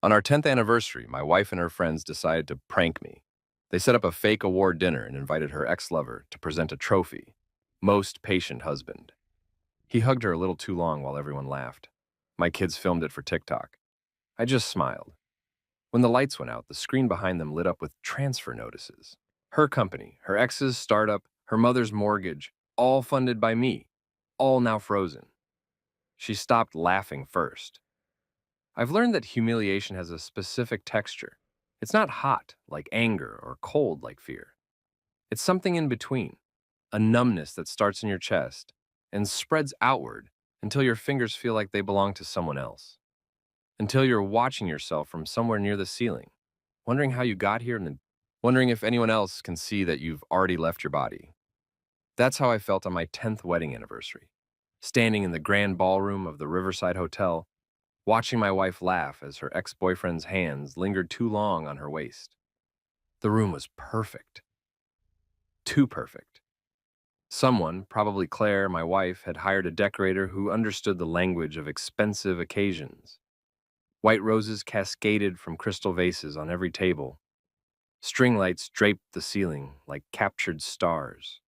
On our 10th anniversary, my wife and her friends decided to prank me. They set up a fake award dinner and invited her ex-lover to present a trophy, Most Patient Husband. He hugged her a little too long while everyone laughed. My kids filmed it for TikTok. I just smiled. When the lights went out, the screen behind them lit up with transfer notices. Her company, her ex's startup, her mother's mortgage, all funded by me, all now frozen. She stopped laughing first. I've learned that humiliation has a specific texture. It's not hot like anger or cold like fear. It's something in between, a numbness that starts in your chest and spreads outward until your fingers feel like they belong to someone else. Until you're watching yourself from somewhere near the ceiling, wondering how you got here and then wondering if anyone else can see that you've already left your body. That's how I felt on my 10th wedding anniversary, standing in the grand ballroom of the Riverside Hotel, watching my wife laugh as her ex-boyfriend's hands lingered too long on her waist. The room was perfect. Too perfect. Someone, probably Claire, my wife, had hired a decorator who understood the language of expensive occasions. White roses cascaded from crystal vases on every table. String lights draped the ceiling like captured stars.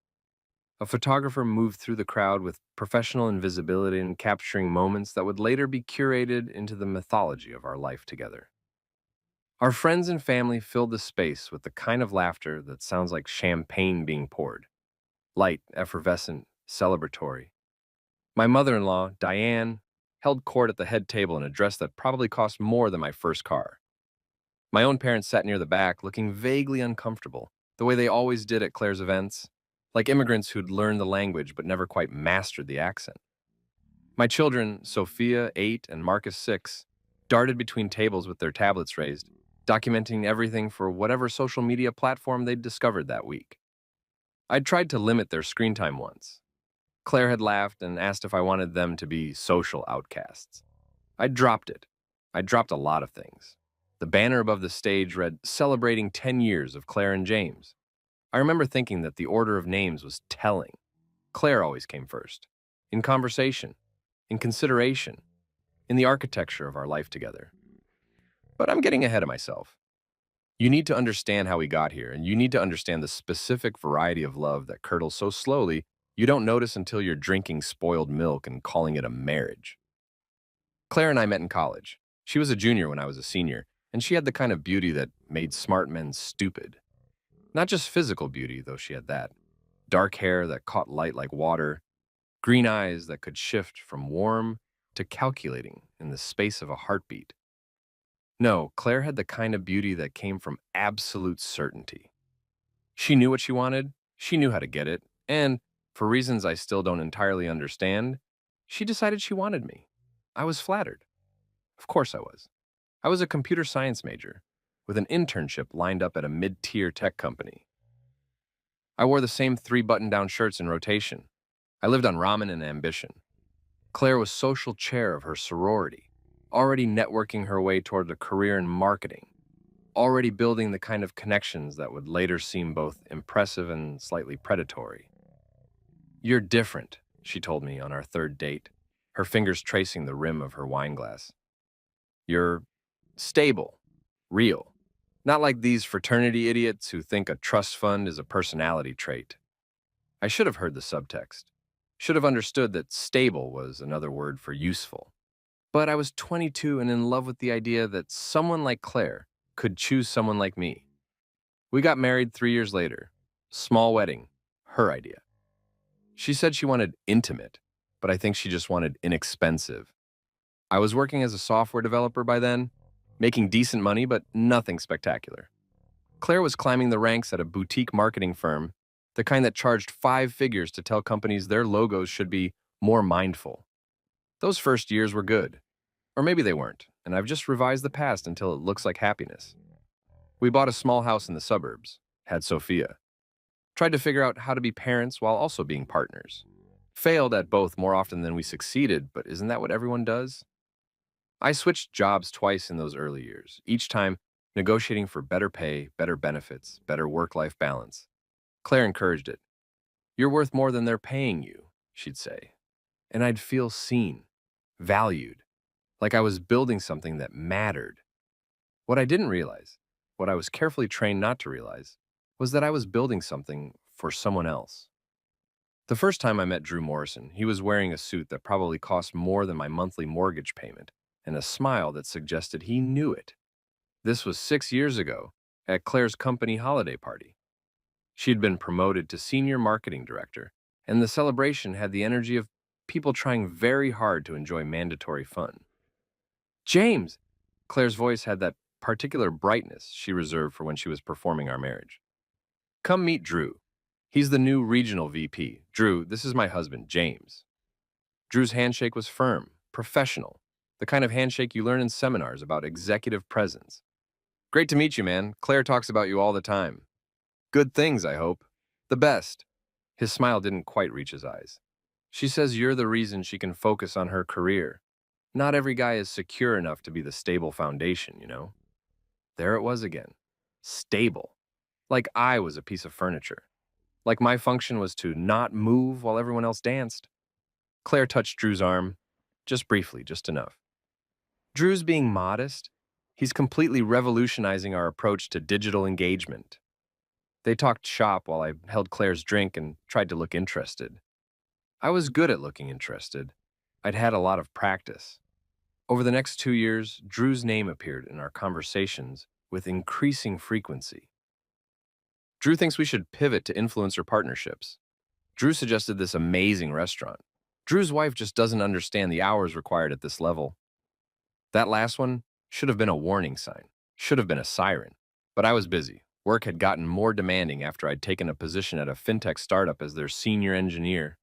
A photographer moved through the crowd with professional invisibility and capturing moments that would later be curated into the mythology of our life together. Our friends and family filled the space with the kind of laughter that sounds like champagne being poured. Light, effervescent, celebratory. My mother-in-law, Diane, held court at the head table in a dress that probably cost more than my first car. My own parents sat near the back, looking vaguely uncomfortable, the way they always did at Claire's events, like immigrants who'd learned the language but never quite mastered the accent. My children, Sophia, 8, and Marcus, 6, darted between tables with their tablets raised, documenting everything for whatever social media platform they'd discovered that week. I'd tried to limit their screen time once. Claire had laughed and asked if I wanted them to be social outcasts. I dropped it. I dropped a lot of things. The banner above the stage read, "Celebrating 10 years of Claire and James." I remember thinking that the order of names was telling. Claire always came first. In conversation, in consideration, in the architecture of our life together. But I'm getting ahead of myself. You need to understand how we got here, and you need to understand the specific variety of love that curdles so slowly you don't notice until you're drinking spoiled milk and calling it a marriage. Claire and I met in college. She was a junior when I was a senior, and she had the kind of beauty that made smart men stupid. Not just physical beauty, though she had that. Dark hair that caught light like water, green eyes that could shift from warm to calculating in the space of a heartbeat. No, Claire had the kind of beauty that came from absolute certainty. She knew what she wanted, she knew how to get it, and, for reasons I still don't entirely understand, she decided she wanted me. I was flattered. Of course I was. I was a computer science major, with an internship lined up at a mid-tier tech company. I wore the same 3 button-down shirts in rotation. I lived on ramen and ambition. Claire was social chair of her sorority, already networking her way toward a career in marketing, already building the kind of connections that would later seem both impressive and slightly predatory. "You're different," she told me on our third date, her fingers tracing the rim of her wine glass. "You're stable, real. Not like these fraternity idiots who think a trust fund is a personality trait." I should have heard the subtext. Should have understood that stable was another word for useful. But I was 22 and in love with the idea that someone like Claire could choose someone like me. We got married 3 years later. Small wedding. Her idea. She said she wanted intimate, but I think she just wanted inexpensive. I was working as a software developer by then, making decent money, but nothing spectacular. Claire was climbing the ranks at a boutique marketing firm, the kind that charged 5 figures to tell companies their logos should be more mindful. Those first years were good. Or maybe they weren't, and I've just revised the past until it looks like happiness. We bought a small house in the suburbs, had Sophia. Tried to figure out how to be parents while also being partners. Failed at both more often than we succeeded, but isn't that what everyone does? I switched jobs twice in those early years, each time negotiating for better pay, better benefits, better work-life balance. Claire encouraged it. "You're worth more than they're paying you," she'd say. And I'd feel seen, valued, like I was building something that mattered. What I didn't realize, what I was carefully trained not to realize, was that I was building something for someone else. The first time I met Drew Morrison, he was wearing a suit that probably cost more than my monthly mortgage payment and a smile that suggested he knew it. This was 6 years ago at Claire's company holiday party. She had been promoted to senior marketing director, and the celebration had the energy of people trying very hard to enjoy mandatory fun. James! Claire's voice had that particular brightness she reserved for when she was performing our marriage. Come meet Drew. He's the new regional VP. Drew, this is my husband, James. Drew's handshake was firm, professional, the kind of handshake you learn in seminars about executive presence. Great to meet you, man. Claire talks about you all the time. Good things, I hope. The best. His smile didn't quite reach his eyes. She says you're the reason she can focus on her career. Not every guy is secure enough to be the stable foundation, you know? There it was again. Stable. Like I was a piece of furniture. Like my function was to not move while everyone else danced. Claire touched Drew's arm, just briefly, just enough. Drew's being modest. He's completely revolutionizing our approach to digital engagement. They talked shop while I held Claire's drink and tried to look interested. I was good at looking interested. I'd had a lot of practice. Over the next 2 years, Drew's name appeared in our conversations with increasing frequency. Drew thinks we should pivot to influencer partnerships. Drew suggested this amazing restaurant. Drew's wife just doesn't understand the hours required at this level. That last one should have been a warning sign, should have been a siren. But I was busy. Work had gotten more demanding after I'd taken a position at a fintech startup as their senior engineer.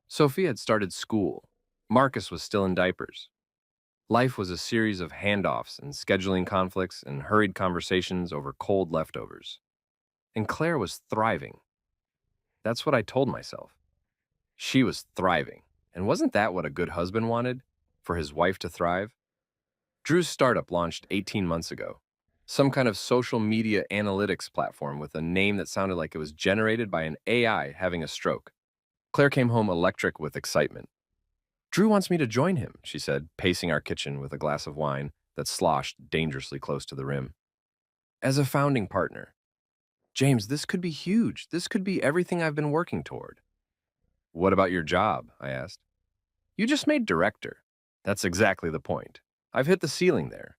Sophia had started school. Marcus was still in diapers. Life was a series of handoffs and scheduling conflicts and hurried conversations over cold leftovers. And Claire was thriving. That's what I told myself. She was thriving. And wasn't that what a good husband wanted? For his wife to thrive? Drew's startup launched 18 months ago. Some kind of social media analytics platform with a name that sounded like it was generated by an AI having a stroke. Claire came home electric with excitement. Drew wants me to join him, she said, pacing our kitchen with a glass of wine that sloshed dangerously close to the rim. As a founding partner. James, this could be huge. This could be everything I've been working toward. What about your job? I asked. You just made director. That's exactly the point. I've hit the ceiling there.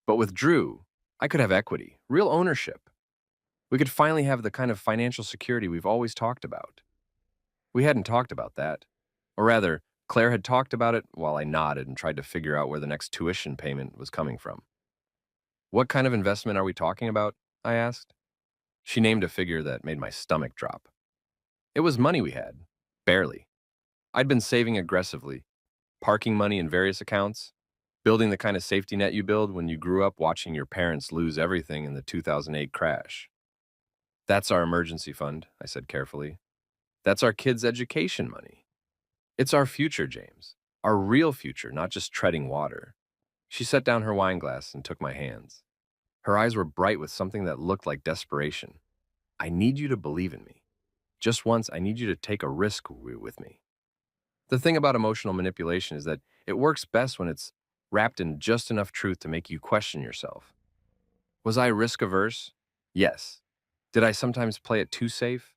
But with Drew, I could have equity, real ownership. We could finally have the kind of financial security we've always talked about. We hadn't talked about that. Or rather, Claire had talked about it while I nodded and tried to figure out where the next tuition payment was coming from. What kind of investment are we talking about? I asked. She named a figure that made my stomach drop. It was money we had. Barely. I'd been saving aggressively, parking money in various accounts, building the kind of safety net you build when you grew up watching your parents lose everything in the 2008 crash. That's our emergency fund, I said carefully. That's our kids' education money. It's our future, James. Our real future, not just treading water. She set down her wine glass and took my hands. Her eyes were bright with something that looked like desperation. I need you to believe in me. Just once, I need you to take a risk with me. The thing about emotional manipulation is that it works best when it's wrapped in just enough truth to make you question yourself. Was I risk averse? Yes. Did I sometimes play it too safe?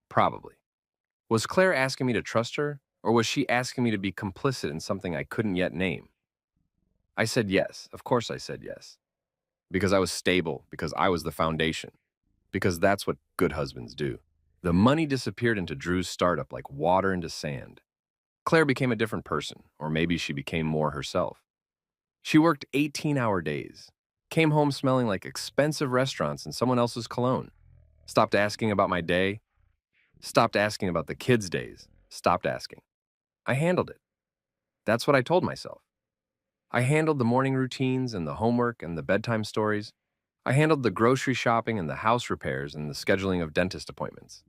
Probably. Was Claire asking me to trust her, or was she asking me to be complicit in something I couldn't yet name? I said yes. Of course I said yes. Because I was stable, because I was the foundation, because that's what good husbands do. The money disappeared into Drew's startup like water into sand. Claire became a different person, or maybe she became more herself. She worked 18-hour days, came home smelling like expensive restaurants and someone else's cologne, stopped asking about my day, stopped asking about the kids' days, stopped asking. I handled it. That's what I told myself. I handled the morning routines and the homework and the bedtime stories. I handled the grocery shopping and the house repairs and the scheduling of dentist appointments.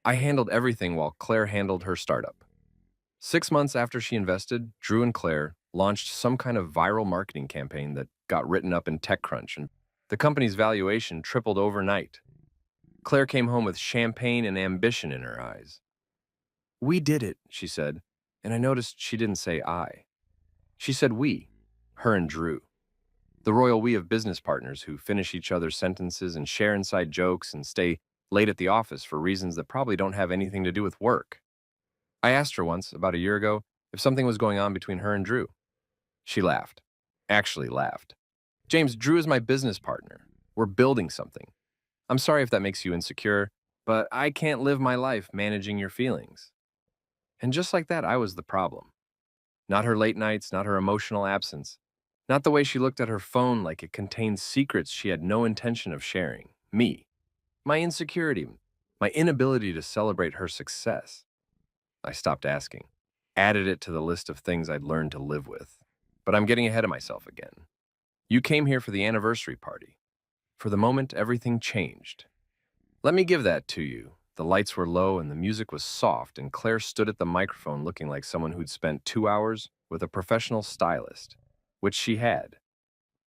I handled everything while Claire handled her startup. 6 months after she invested, Drew and Claire launched some kind of viral marketing campaign that got written up in TechCrunch, and the company's valuation tripled overnight. Claire came home with champagne and ambition in her eyes. We did it, she said, and I noticed she didn't say I. She said we, her and Drew. The royal we of business partners who finish each other's sentences and share inside jokes and stay late at the office for reasons that probably don't have anything to do with work. I asked her once, about a year ago, if something was going on between her and Drew. She laughed. Actually laughed. James, Drew is my business partner. We're building something. I'm sorry if that makes you insecure, but I can't live my life managing your feelings. And just like that, I was the problem. Not her late nights, not her emotional absence, not the way she looked at her phone like it contained secrets she had no intention of sharing. Me. My insecurity. My inability to celebrate her success. I stopped asking. Added it to the list of things I'd learned to live with. But I'm getting ahead of myself again. You came here for the anniversary party. For the moment, everything changed. Let me give that to you. The lights were low and the music was soft, and Claire stood at the microphone looking like someone who'd spent 2 hours with a professional stylist, which she had.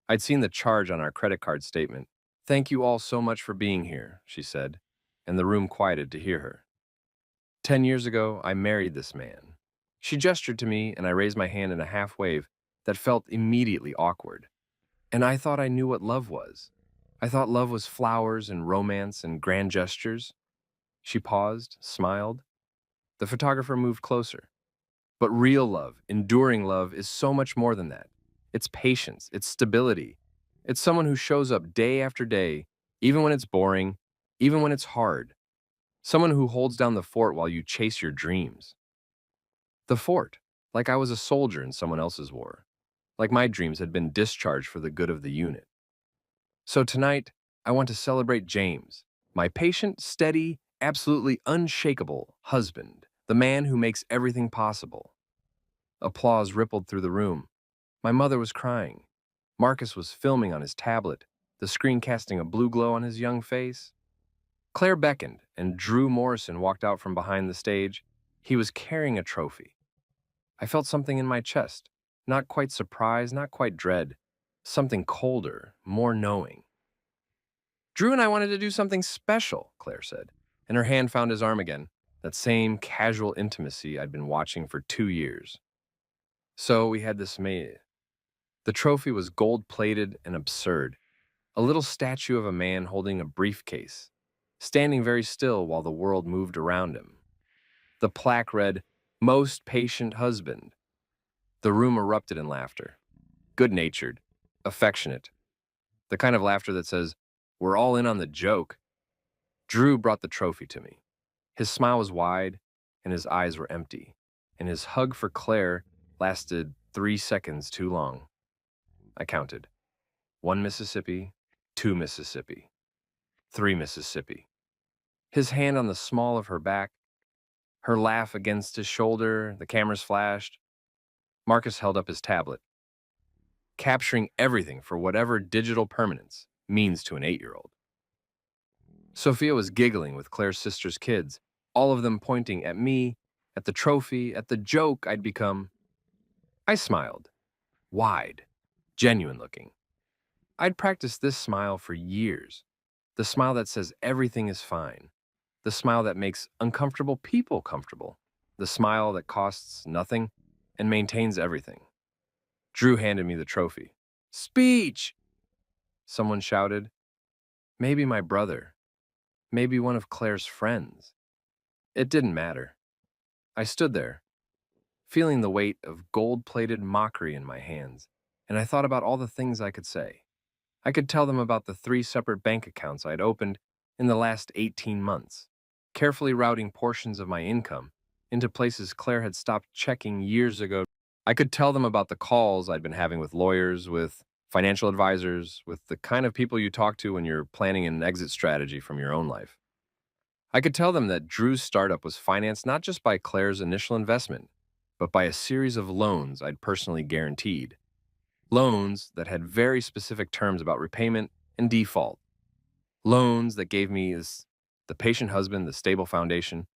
I'd seen the charge on our credit card statement. Thank you all so much for being here, she said, and the room quieted to hear her. 10 years ago, I married this man. She gestured to me, and I raised my hand in a half wave that felt immediately awkward. And I thought I knew what love was. I thought love was flowers and romance and grand gestures. She paused, smiled. The photographer moved closer. But real love, enduring love, is so much more than that. It's patience, it's stability. It's someone who shows up day after day, even when it's boring, even when it's hard. Someone who holds down the fort while you chase your dreams. The fort, like I was a soldier in someone else's war. Like my dreams had been discharged for the good of the unit. So tonight, I want to celebrate James, my patient, steady, absolutely unshakable husband, the man who makes everything possible. Applause rippled through the room. My mother was crying. Marcus was filming on his tablet, the screen casting a blue glow on his young face. Claire beckoned, and Drew Morrison walked out from behind the stage. He was carrying a trophy. I felt something in my chest, not quite surprise, not quite dread, something colder, more knowing. Drew and I wanted to do something special, Claire said, and her hand found his arm again, that same casual intimacy I'd been watching for 2 years. So we had this made. The trophy was gold-plated and absurd, a little statue of a man holding a briefcase, standing very still while the world moved around him. The plaque read, "Most Patient Husband." The room erupted in laughter. Good-natured, affectionate. The kind of laughter that says, "We're all in on the joke." Drew brought the trophy to me. His smile was wide, and his eyes were empty, and his hug for Claire lasted 3 seconds too long. I counted. 1 Mississippi, 2 Mississippi, 3 Mississippi. His hand on the small of her back, her laugh against his shoulder, the cameras flashed. Marcus held up his tablet, capturing everything for whatever digital permanence means to an 8-year-old. Sophia was giggling with Claire's sister's kids, all of them pointing at me, at the trophy, at the joke I'd become. I smiled, wide, genuine looking. I'd practiced this smile for years, the smile that says everything is fine, the smile that makes uncomfortable people comfortable, the smile that costs nothing and maintains everything. Drew handed me the trophy. Speech! Someone shouted. Maybe my brother. Maybe one of Claire's friends. It didn't matter. I stood there, feeling the weight of gold-plated mockery in my hands, and I thought about all the things I could say. I could tell them about the 3 separate bank accounts I'd opened in the last 18 months, carefully routing portions of my income into places Claire had stopped checking years ago. I could tell them about the calls I'd been having with lawyers, with financial advisors, with the kind of people you talk to when you're planning an exit strategy from your own life. I could tell them that Drew's startup was financed not just by Claire's initial investment, but by a series of loans I'd personally guaranteed. Loans that had very specific terms about repayment and default. Loans that gave me, as the patient husband, the stable foundation,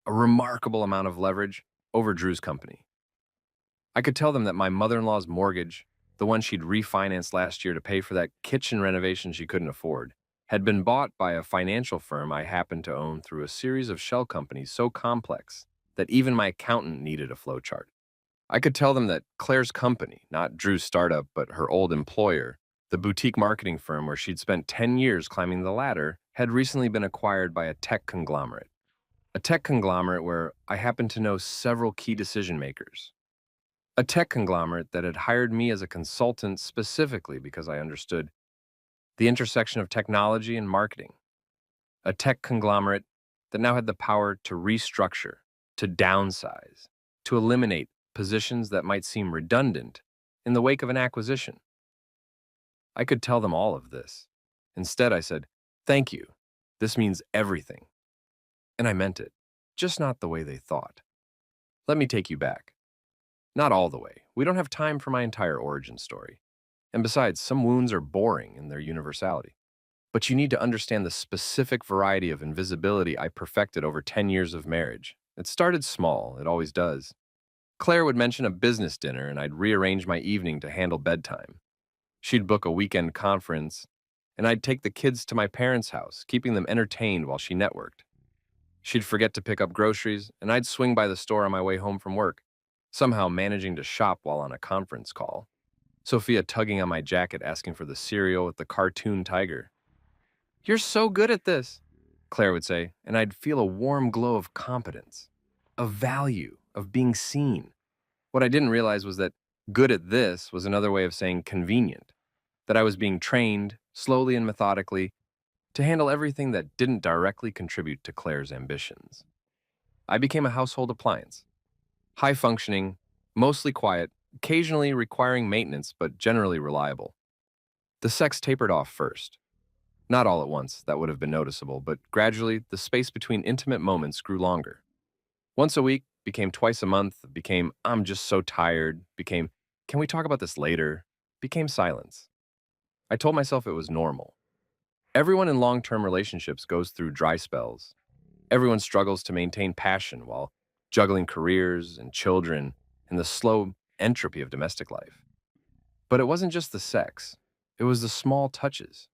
a remarkable amount of leverage over Drew's company. I could tell them that my mother-in-law's mortgage, the one she'd refinanced last year to pay for that kitchen renovation she couldn't afford, had been bought by a financial firm I happened to own through a series of shell companies so complex that even my accountant needed a flowchart. I could tell them that Claire's company, not Drew's startup, but her old employer, The boutique marketing firm where she'd spent 10 years climbing the ladder had recently been acquired by a tech conglomerate. A tech conglomerate where I happened to know several key decision makers. A tech conglomerate that had hired me as a consultant specifically because I understood the intersection of technology and marketing. A tech conglomerate that now had the power to restructure, to downsize, to eliminate positions that might seem redundant in the wake of an acquisition. I could tell them all of this. Instead, I said, "Thank you. This means everything." And I meant it, just not the way they thought. Let me take you back. Not all the way. We don't have time for my entire origin story. And besides, some wounds are boring in their universality. But you need to understand the specific variety of invisibility I perfected over 10 years of marriage. It started small, it always does. Claire would mention a business dinner, and I'd rearrange my evening to handle bedtime. She'd book a weekend conference, and I'd take the kids to my parents' house, keeping them entertained while she networked. She'd forget to pick up groceries, and I'd swing by the store on my way home from work, somehow managing to shop while on a conference call. Sophia tugging on my jacket asking for the cereal with the cartoon tiger. "You're so good at this," Claire would say, and I'd feel a warm glow of competence, of value, of being seen. What I didn't realize was that good at this was another way of saying convenient, that I was being trained, slowly and methodically, to handle everything that didn't directly contribute to Claire's ambitions. I became a household appliance, high functioning, mostly quiet, occasionally requiring maintenance, but generally reliable. The sex tapered off first. Not all at once, that would have been noticeable, but gradually the space between intimate moments grew longer. Once a week became twice a month, became "I'm just so tired," became "Can we talk about this later?" became silence. I told myself it was normal. Everyone in long-term relationships goes through dry spells. Everyone struggles to maintain passion while juggling careers and children and the slow entropy of domestic life. But it wasn't just the sex. It was the small touches,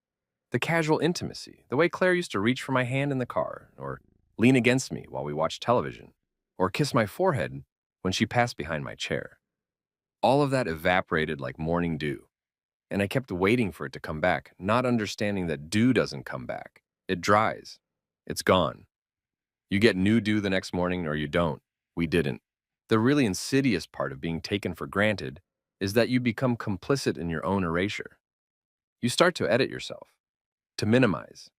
the casual intimacy, the way Claire used to reach for my hand in the car, or lean against me while we watched television, or kiss my forehead when she passed behind my chair. All of that evaporated like morning dew, and I kept waiting for it to come back, not understanding that dew doesn't come back. It dries. It's gone. You get new dew the next morning or you don't. We didn't. The really insidious part of being taken for granted is that you become complicit in your own erasure. You start to edit yourself, to minimize,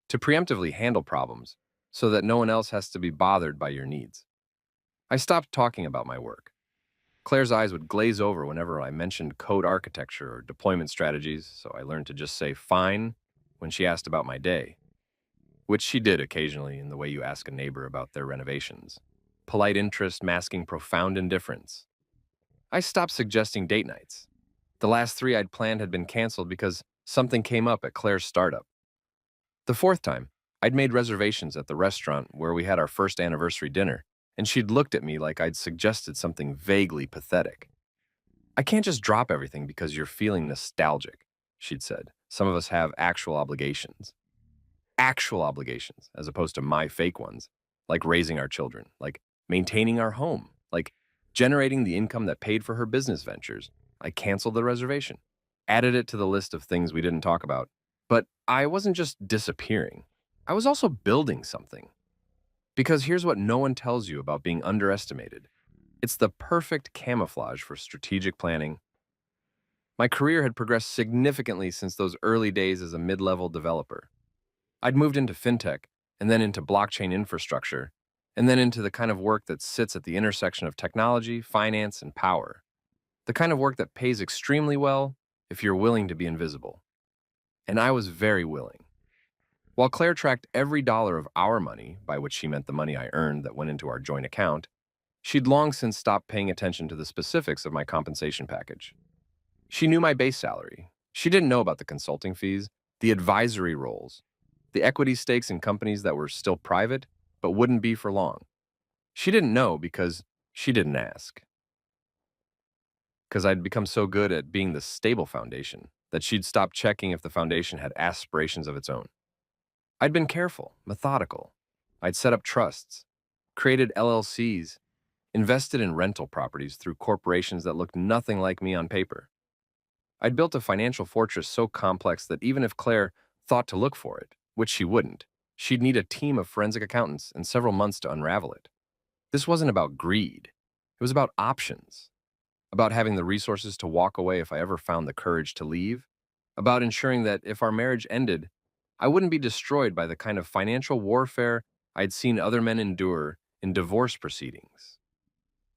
to preemptively handle problems so that no one else has to be bothered by your needs. I stopped talking about my work. Claire's eyes would glaze over whenever I mentioned code architecture or deployment strategies, so I learned to just say fine when she asked about my day, which she did occasionally in the way you ask a neighbor about their renovations. Polite interest masking profound indifference. I stopped suggesting date nights. The last 3 I'd planned had been canceled because something came up at Claire's startup. The fourth time, I'd made reservations at the restaurant where we had our first anniversary dinner, and she'd looked at me like I'd suggested something vaguely pathetic. "I can't just drop everything because you're feeling nostalgic," she'd said. "Some of us have actual obligations." Actual obligations, as opposed to my fake ones, like raising our children, like maintaining our home, like generating the income that paid for her business ventures. I canceled the reservation, added it to the list of things we didn't talk about. But I wasn't just disappearing. I was also building something. Because here's what no one tells you about being underestimated. It's the perfect camouflage for strategic planning. My career had progressed significantly since those early days as a mid-level developer. I'd moved into fintech, and then into blockchain infrastructure, and then into the kind of work that sits at the intersection of technology, finance, and power. The kind of work that pays extremely well if you're willing to be invisible. And I was very willing. While Claire tracked every dollar of our money, by which she meant the money I earned that went into our joint account, she'd long since stopped paying attention to the specifics of my compensation package. She knew my base salary. She didn't know about the consulting fees, the advisory roles, the equity stakes in companies that were still private, but wouldn't be for long. She didn't know because she didn't ask. Because I'd become so good at being the stable foundation that she'd stopped checking if the foundation had aspirations of its own. I'd been careful, methodical. I'd set up trusts, created LLCs, invested in rental properties through corporations that looked nothing like me on paper. I'd built a financial fortress so complex that even if Claire thought to look for it, which she wouldn't, she'd need a team of forensic accountants and several months to unravel it. This wasn't about greed. It was about options, about having the resources to walk away if I ever found the courage to leave, about ensuring that if our marriage ended, I wouldn't be destroyed by the kind of financial warfare I'd seen other men endure in divorce proceedings.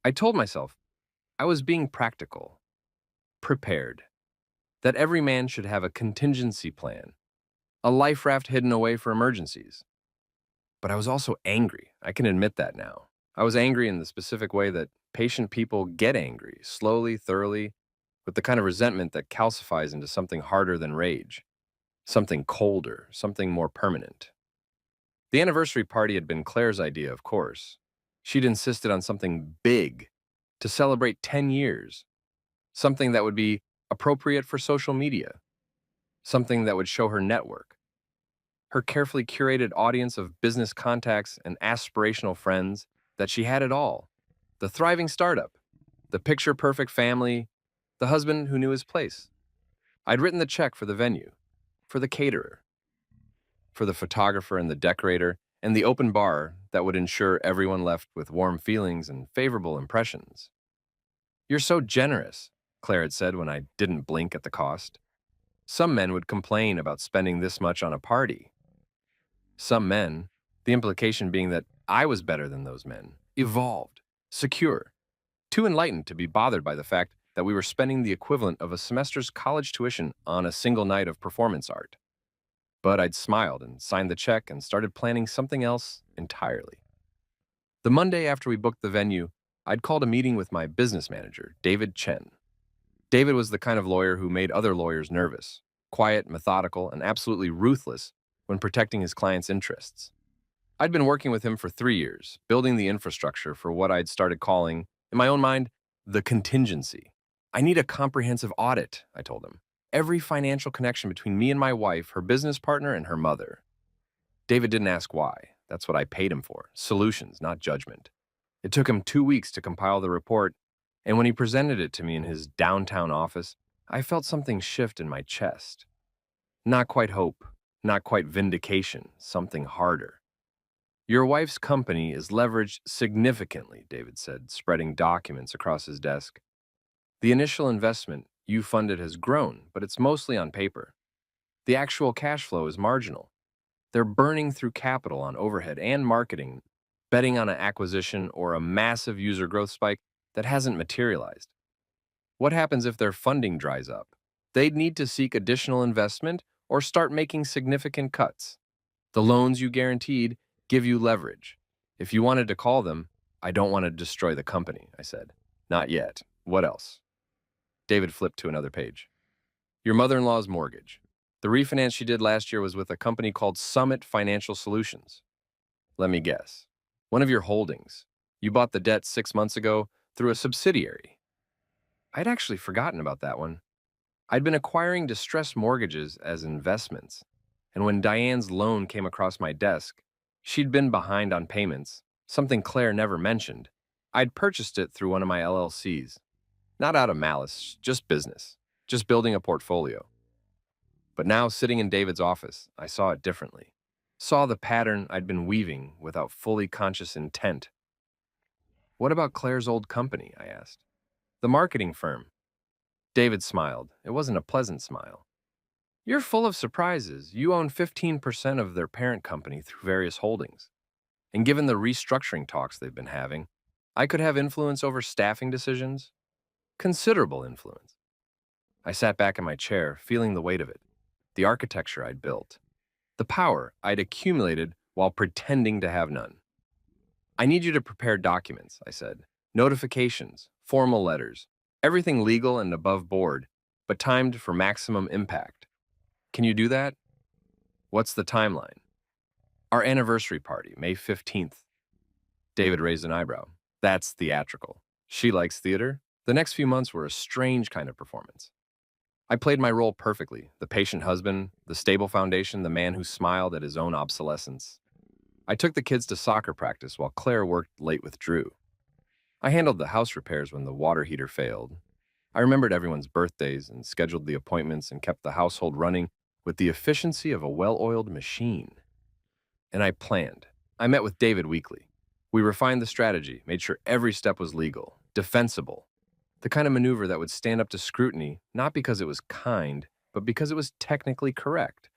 I told myself I was being practical, prepared, that every man should have a contingency plan, a life raft hidden away for emergencies. But I was also angry. I can admit that now. I was angry in the specific way that patient people get angry, slowly, thoroughly, with the kind of resentment that calcifies into something harder than rage, something colder, something more permanent. The anniversary party had been Claire's idea, of course. She'd insisted on something big to celebrate 10 years, something that would be appropriate for social media, something that would show her network, her carefully curated audience of business contacts and aspirational friends, that she had it all. The thriving startup, the picture-perfect family, the husband who knew his place. I'd written the check for the venue, for the caterer, for the photographer and the decorator, and the open bar that would ensure everyone left with warm feelings and favorable impressions. "You're so generous," Claire had said when I didn't blink at the cost. "Some men would complain about spending this much on a party." Some men, the implication being that I was better than those men, evolved, secure, too enlightened to be bothered by the fact that we were spending the equivalent of a semester's college tuition on a single night of performance art. But I'd smiled and signed the check and started planning something else entirely. The Monday after we booked the venue, I'd called a meeting with my business manager, David Chen. David was the kind of lawyer who made other lawyers nervous, quiet, methodical, and absolutely ruthless when protecting his clients' interests. I'd been working with him for 3 years, building the infrastructure for what I'd started calling, in my own mind, the contingency. "I need a comprehensive audit," I told him. "Every financial connection between me and my wife, her business partner, and her mother." David didn't ask why. That's what I paid him for. Solutions, not judgment. It took him 2 weeks to compile the report, and when he presented it to me in his downtown office, I felt something shift in my chest. Not quite hope, not quite vindication, something harder. "Your wife's company is leveraged significantly," David said, spreading documents across his desk. "The initial investment you funded has grown, but it's mostly on paper. The actual cash flow is marginal. They're burning through capital on overhead and marketing, betting on an acquisition or a massive user growth spike that hasn't materialized. What happens if their funding dries up? They'd need to seek additional investment or start making significant cuts. The loans you guaranteed give you leverage. If you wanted to call them, I don't want to destroy the company," I said. "Not yet. What else?" David flipped to another page. "Your mother-in-law's mortgage. The refinance she did last year was with a company called Summit Financial Solutions. Let me guess. One of your holdings. You bought the debt 6 months ago through a subsidiary." I'd actually forgotten about that one. I'd been acquiring distressed mortgages as investments, and when Diane's loan came across my desk, she'd been behind on payments, something Claire never mentioned. I'd purchased it through one of my LLCs. Not out of malice, just business, just building a portfolio. But now, sitting in David's office, I saw it differently. Saw the pattern I'd been weaving without fully conscious intent. "What about Claire's old company?" I asked. "The marketing firm." David smiled. It wasn't a pleasant smile. "You're full of surprises. You own 15% of their parent company through various holdings. And given the restructuring talks they've been having, I could have influence over staffing decisions. Considerable influence." I sat back in my chair, feeling the weight of it. The architecture I'd built. The power I'd accumulated while pretending to have none. "I need you to prepare documents," I said. "Notifications, formal letters, everything legal and above board, but timed for maximum impact. Can you do that?" "What's the timeline?" "Our anniversary party, May 15th. David raised an eyebrow. "That's theatrical. She likes theater." The next few months were a strange kind of performance. I played my role perfectly, the patient husband, the stable foundation, the man who smiled at his own obsolescence. I took the kids to soccer practice while Claire worked late with Drew. I handled the house repairs when the water heater failed. I remembered everyone's birthdays and scheduled the appointments and kept the household running with the efficiency of a well-oiled machine. And I planned. I met with David weekly. We refined the strategy, made sure every step was legal, defensible, the kind of maneuver that would stand up to scrutiny, not because it was kind, but because it was technically correct.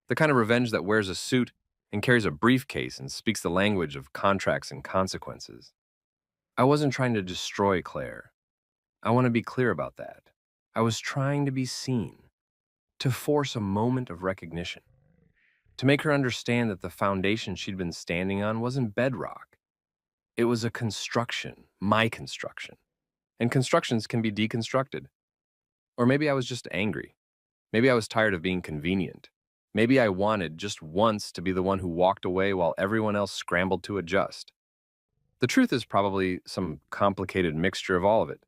The kind of revenge that wears a suit and carries a briefcase and speaks the language of contracts and consequences. I wasn't trying to destroy Claire. I want to be clear about that. I was trying to be seen, to force a moment of recognition, to make her understand that the foundation she'd been standing on wasn't bedrock. It was a construction, my construction. And constructions can be deconstructed. Or maybe I was just angry. Maybe I was tired of being convenient. Maybe I wanted just once to be the one who walked away while everyone else scrambled to adjust. The truth is probably some complicated mixture of all of it.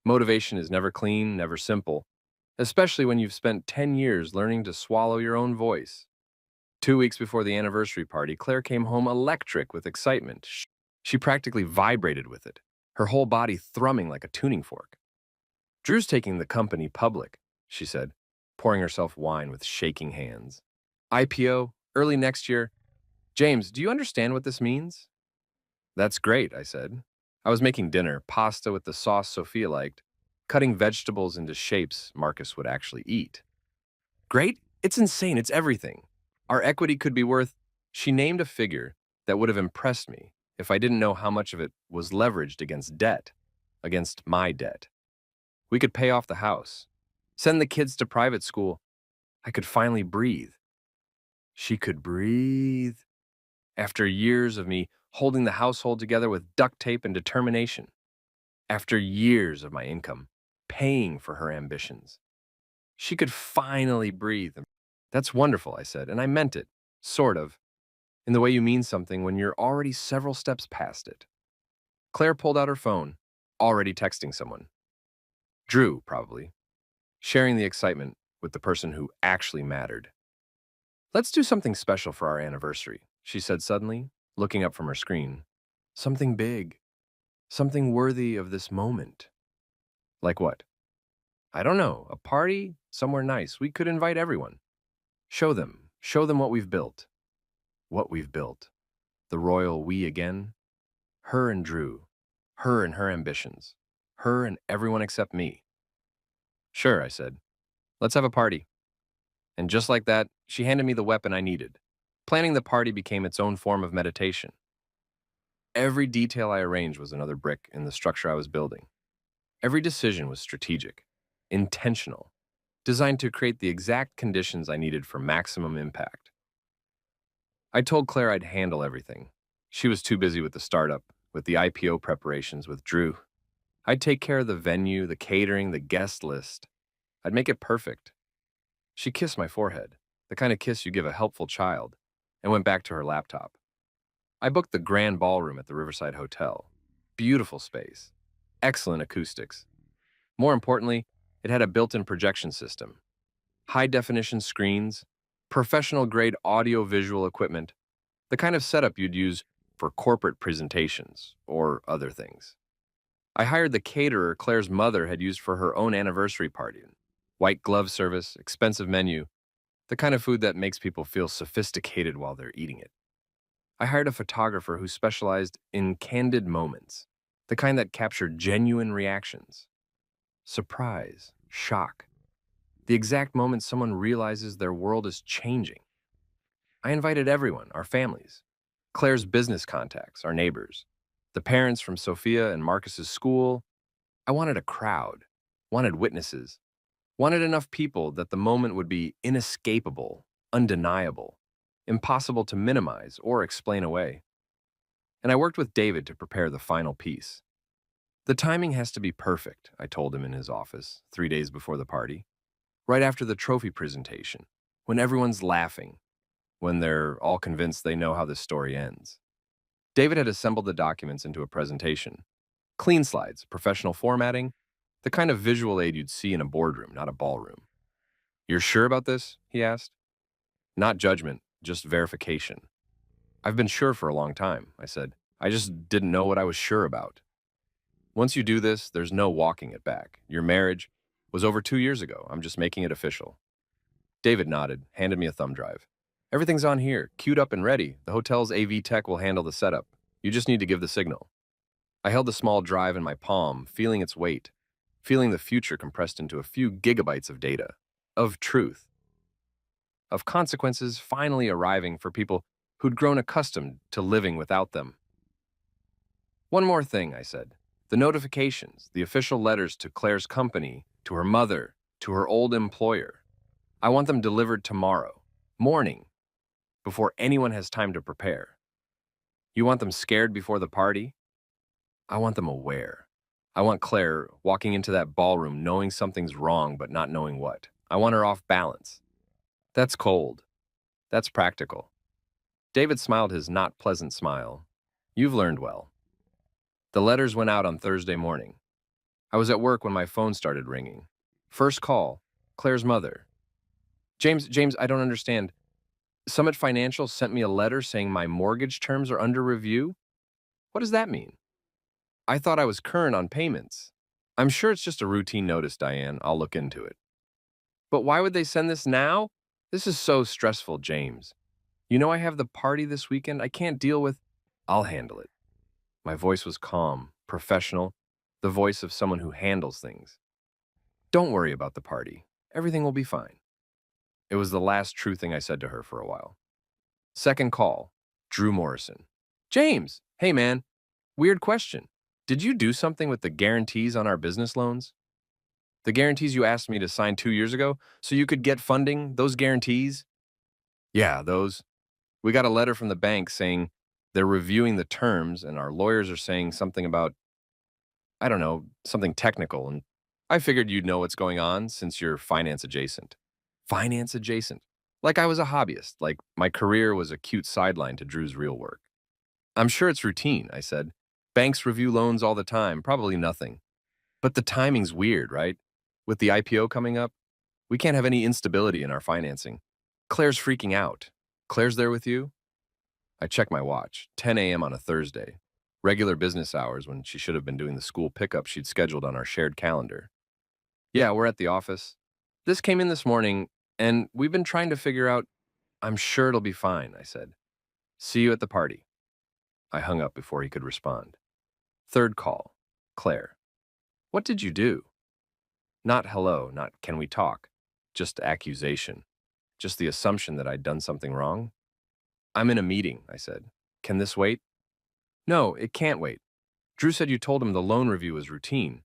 Motivation is never clean, never simple, especially when you've spent 10 years learning to swallow your own voice. 2 weeks before the anniversary party, Claire came home electric with excitement. She practically vibrated with it, her whole body thrumming like a tuning fork. "Drew's taking the company public," she said, pouring herself wine with shaking hands. "IPO, early next year. James, do you understand what this means?" "That's great," I said. I was making dinner, pasta with the sauce Sophia liked, cutting vegetables into shapes Marcus would actually eat. "Great? It's insane. It's everything. Our equity could be worth—" She named a figure that would have impressed me if I didn't know how much of it was leveraged against debt, against my debt. We could pay off the house, send the kids to private school. I could finally breathe. She could breathe. After years of me holding the household together with duct tape and determination. After years of my income paying for her ambitions. She could finally breathe. "That's wonderful," I said, and I meant it, sort of, in the way you mean something when you're already several steps past it. Claire pulled out her phone, already texting someone. Drew, probably, sharing the excitement with the person who actually mattered. "Let's do something special for our anniversary," she said suddenly, looking up from her screen. "Something big. Something worthy of this moment." "Like what?" "I don't know. A party? Somewhere nice. We could invite everyone. Show them what we've built." What we've built. The royal we again. Her and Drew. Her and her ambitions. Her and everyone except me. "Sure," I said. "Let's have a party." And just like that, she handed me the weapon I needed. Planning the party became its own form of meditation. Every detail I arranged was another brick in the structure I was building. Every decision was strategic, intentional, designed to create the exact conditions I needed for maximum impact. I told Claire I'd handle everything. She was too busy with the startup, with the IPO preparations with Drew. I'd take care of the venue, the catering, the guest list. I'd make it perfect. She kissed my forehead, the kind of kiss you give a helpful child, and went back to her laptop. I booked the grand ballroom at the Riverside Hotel. Beautiful space. Excellent acoustics. More importantly, it had a built-in projection system. High-definition screens, professional-grade audio-visual equipment, the kind of setup you'd use for corporate presentations or other things. I hired the caterer Claire's mother had used for her own anniversary party. White glove service, expensive menu, the kind of food that makes people feel sophisticated while they're eating it. I hired a photographer who specialized in candid moments, the kind that captured genuine reactions. Surprise, shock, the exact moment someone realizes their world is changing. I invited everyone, our families, Claire's business contacts, our neighbors, the parents from Sophia and Marcus's school. I wanted a crowd, wanted witnesses, wanted enough people that the moment would be inescapable, undeniable, impossible to minimize or explain away. And I worked with David to prepare the final piece. "The timing has to be perfect," I told him in his office 3 days before the party, right after the trophy presentation, when everyone's laughing, when they're all convinced they know how this story ends. David had assembled the documents into a presentation. Clean slides, professional formatting, the kind of visual aid you'd see in a boardroom, not a ballroom. "You're sure about this?" he asked. "Not judgment, just verification." "I've been sure for a long time," I said. "I just didn't know what I was sure about." Once you do this, there's no walking it back. Your marriage was over 2 years ago. I'm just making it official. David nodded, handed me a thumb drive. Everything's on here, queued up and ready. The hotel's AV tech will handle the setup. You just need to give the signal. I held the small drive in my palm, feeling its weight, feeling the future compressed into a few gigabytes of data, of truth, of consequences finally arriving for people who'd grown accustomed to living without them. One more thing, I said. The notifications, the official letters to Claire's company, to her mother, to her old employer. I want them delivered tomorrow, morning, before anyone has time to prepare. You want them scared before the party? I want them aware. I want Claire walking into that ballroom knowing something's wrong but not knowing what. I want her off balance. That's cold. That's practical. David smiled his not pleasant smile. You've learned well. The letters went out on Thursday morning. I was at work when my phone started ringing. First call, Claire's mother. James, I don't understand. Summit Financial sent me a letter saying my mortgage terms are under review? What does that mean? I thought I was current on payments. I'm sure it's just a routine notice, Diane. I'll look into it. But why would they send this now? This is so stressful, James. You know I have the party this weekend. I can't deal with... I'll handle it. My voice was calm, professional, the voice of someone who handles things. Don't worry about the party. Everything will be fine. It was the last true thing I said to her for a while. Second call, Drew Morrison. James, hey man, weird question. Did you do something with the guarantees on our business loans? The guarantees you asked me to sign 2 years ago so you could get funding, those guarantees? Yeah, those. We got a letter from the bank saying they're reviewing the terms and our lawyers are saying something about, I don't know, something technical, and I figured you'd know what's going on since you're finance adjacent. Finance adjacent? Like I was a hobbyist, like my career was a cute sideline to Drew's real work. I'm sure it's routine, I said. Banks review loans all the time, probably nothing. But the timing's weird, right? With the IPO coming up, we can't have any instability in our financing. Claire's freaking out. Claire's there with you? I checked my watch, 10 a.m. on a Thursday, regular business hours when she should have been doing the school pickup she'd scheduled on our shared calendar. Yeah, we're at the office. This came in this morning, and we've been trying to figure out. I'm sure it'll be fine, I said. See you at the party. I hung up before he could respond. Third call, Claire. What did you do? Not hello, not can we talk. Just accusation. Just the assumption that I'd done something wrong. I'm in a meeting, I said. Can this wait? No, it can't wait. Drew said you told him the loan review is routine,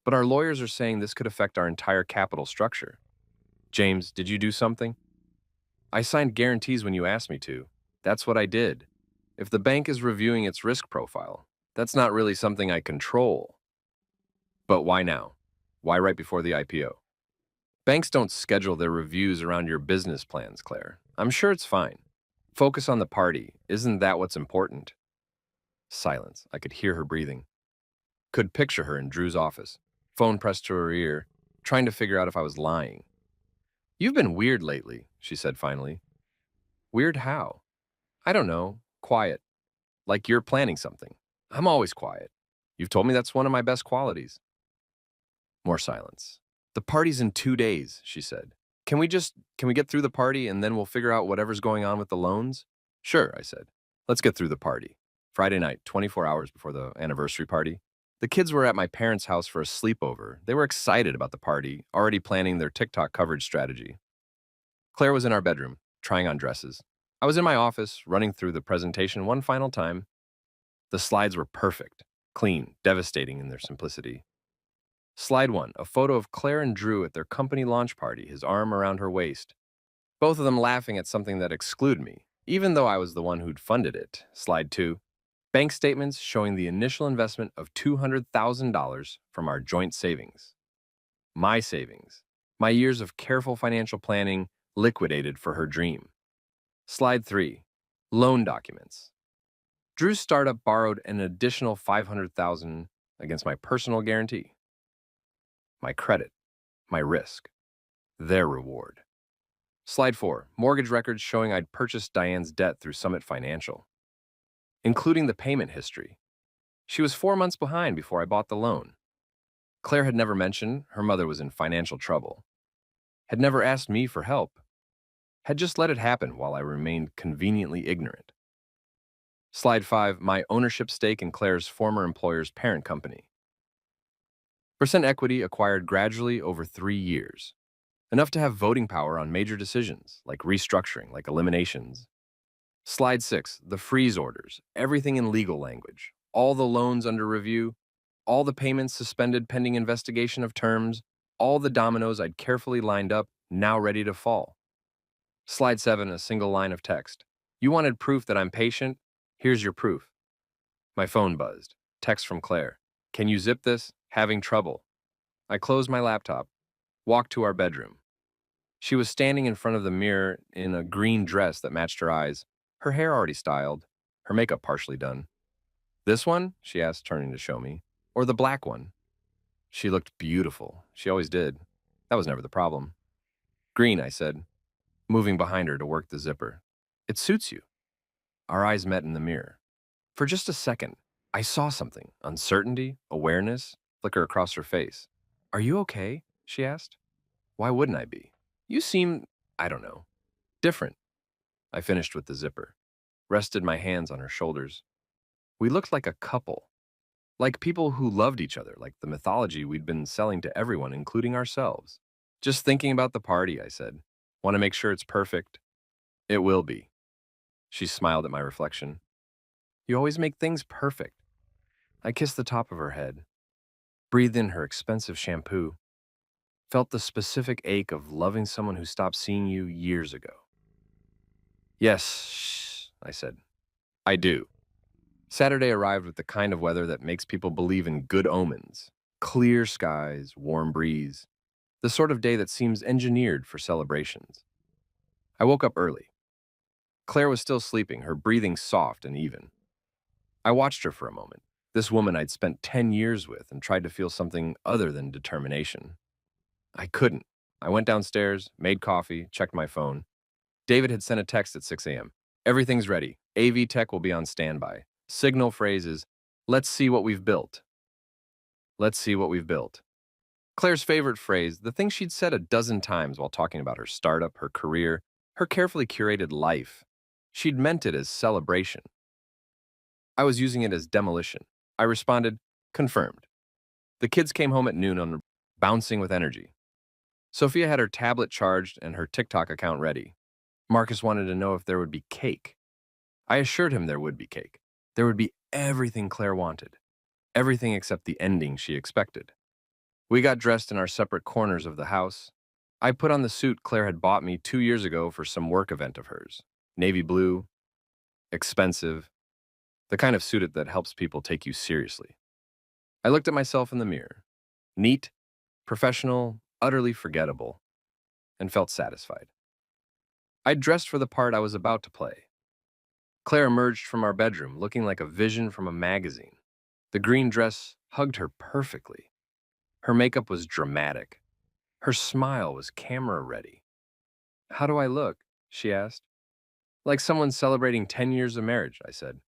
but our lawyers are saying this could affect our entire capital structure. James, did you do something? I signed guarantees when you asked me to. That's what I did. If the bank is reviewing its risk profile, that's not really something I control. But why now? Why right before the IPO? Banks don't schedule their reviews around your business plans, Claire. I'm sure it's fine. Focus on the party. Isn't that what's important? Silence. I could hear her breathing. Could picture her in Drew's office, phone pressed to her ear, trying to figure out if I was lying. You've been weird lately, she said finally. Weird how? I don't know. Quiet. Like you're planning something. I'm always quiet. You've told me that's one of my best qualities. More silence. The party's in 2 days, she said. Can we get through the party and then we'll figure out whatever's going on with the loans? Sure, I said. Let's get through the party. Friday night, 24 hours before the anniversary party. The kids were at my parents' house for a sleepover. They were excited about the party, already planning their TikTok coverage strategy. Claire was in our bedroom, trying on dresses. I was in my office, running through the presentation one final time. The slides were perfect, clean, devastating in their simplicity. Slide 1, a photo of Claire and Drew at their company launch party, his arm around her waist. Both of them laughing at something that excluded me, even though I was the one who'd funded it. Slide 2, bank statements showing the initial investment of $200,000 from our joint savings. My savings. My years of careful financial planning liquidated for her dream. Slide 3, loan documents. Drew's startup borrowed an additional $500,000 against my personal guarantee. My credit, my risk, their reward. Slide 4, mortgage records showing I'd purchased Diane's debt through Summit Financial, including the payment history. She was 4 months behind before I bought the loan. Claire had never mentioned her mother was in financial trouble, had never asked me for help, had just let it happen while I remained conveniently ignorant. Slide 5, my ownership stake in Claire's former employer's parent company. Percent equity acquired gradually over 3 years, enough to have voting power on major decisions, like restructuring, like eliminations. Slide 6, the freeze orders, everything in legal language, all the loans under review, all the payments suspended pending investigation of terms, all the dominoes I'd carefully lined up, now ready to fall. Slide 7, a single line of text. You wanted proof that I'm patient? Here's your proof. My phone buzzed. Text from Claire. Can you zip this? Having trouble. I closed my laptop, walked to our bedroom. She was standing in front of the mirror in a green dress that matched her eyes, her hair already styled, her makeup partially done. This one? She asked, turning to show me. Or the black one? She looked beautiful. She always did. That was never the problem. Green, I said, moving behind her to work the zipper. It suits you. Our eyes met in the mirror. For just a second, I saw something, uncertainty, awareness, flicker across her face. Are you okay? She asked. Why wouldn't I be? You seem, I don't know, different. I finished with the zipper, rested my hands on her shoulders. We looked like a couple, like people who loved each other, like the mythology we'd been selling to everyone, including ourselves. Just thinking about the party, I said. Want to make sure it's perfect? It will be. She smiled at my reflection. You always make things perfect. I kissed the top of her head, breathed in her expensive shampoo, felt the specific ache of loving someone who stopped seeing you years ago. Yes, I said. I do. Saturday arrived with the kind of weather that makes people believe in good omens. Clear skies, warm breeze, the sort of day that seems engineered for celebrations. I woke up early. Claire was still sleeping, her breathing soft and even. I watched her for a moment, this woman I'd spent 10 years with, and tried to feel something other than determination. I couldn't. I went downstairs, made coffee, checked my phone. David had sent a text at 6 a.m. Everything's ready. AV Tech will be on standby. Signal phrase is, let's see what we've built. Let's see what we've built. Claire's favorite phrase, the thing she'd said a dozen times while talking about her startup, her career, her carefully curated life. She'd meant it as celebration. I was using it as demolition. I responded, confirmed. The kids came home at noon bouncing with energy. Sophia had her tablet charged and her TikTok account ready. Marcus wanted to know if there would be cake. I assured him there would be cake. There would be everything Claire wanted. Everything except the ending she expected. We got dressed in our separate corners of the house. I put on the suit Claire had bought me 2 years ago for some work event of hers. Navy blue, expensive, the kind of suit that helps people take you seriously. I looked at myself in the mirror. Neat, professional, utterly forgettable, and felt satisfied. I dressed for the part I was about to play. Claire emerged from our bedroom looking like a vision from a magazine. The green dress hugged her perfectly. Her makeup was dramatic. Her smile was camera-ready. How do I look? She asked. Like someone celebrating 10 years of marriage, I said.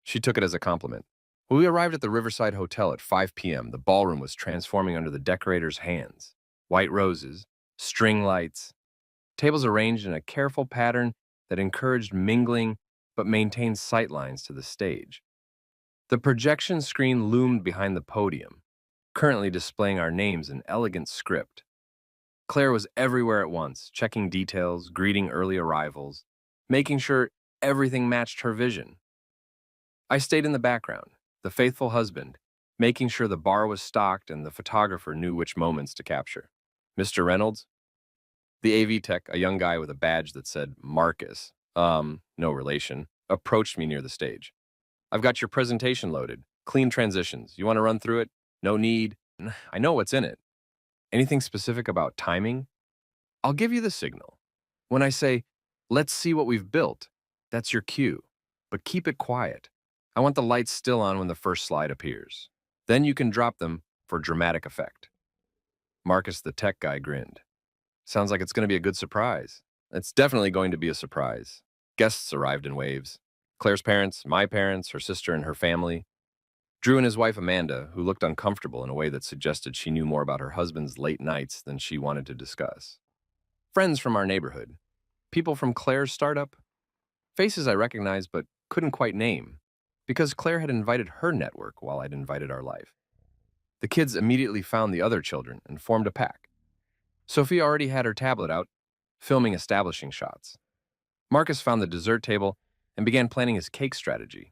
She took it as a compliment. When we arrived at the Riverside Hotel at 5 p.m., the ballroom was transforming under the decorator's hands. White roses, string lights, tables arranged in a careful pattern that encouraged mingling but maintained sightlines to the stage. The projection screen loomed behind the podium, currently displaying our names in elegant script. Claire was everywhere at once, checking details, greeting early arrivals, making sure everything matched her vision. I stayed in the background, the faithful husband, making sure the bar was stocked and the photographer knew which moments to capture. Mr. Reynolds? The AV tech, a young guy with a badge that said Marcus, no relation, approached me near the stage. I've got your presentation loaded. Clean transitions. You want to run through it? No need. I know what's in it. Anything specific about timing? I'll give you the signal. When I say, let's see what we've built, that's your cue. But keep it quiet. I want the lights still on when the first slide appears. Then you can drop them for dramatic effect. Marcus, the tech guy, grinned. Sounds like it's going to be a good surprise. It's definitely going to be a surprise. Guests arrived in waves. Claire's parents, my parents, her sister and her family. Drew and his wife Amanda, who looked uncomfortable in a way that suggested she knew more about her husband's late nights than she wanted to discuss. Friends from our neighborhood. People from Claire's startup. Faces I recognized but couldn't quite name, because Claire had invited her network while I'd invited our life. The kids immediately found the other children and formed a pack. Sophia already had her tablet out, filming establishing shots. Marcus found the dessert table and began planning his cake strategy.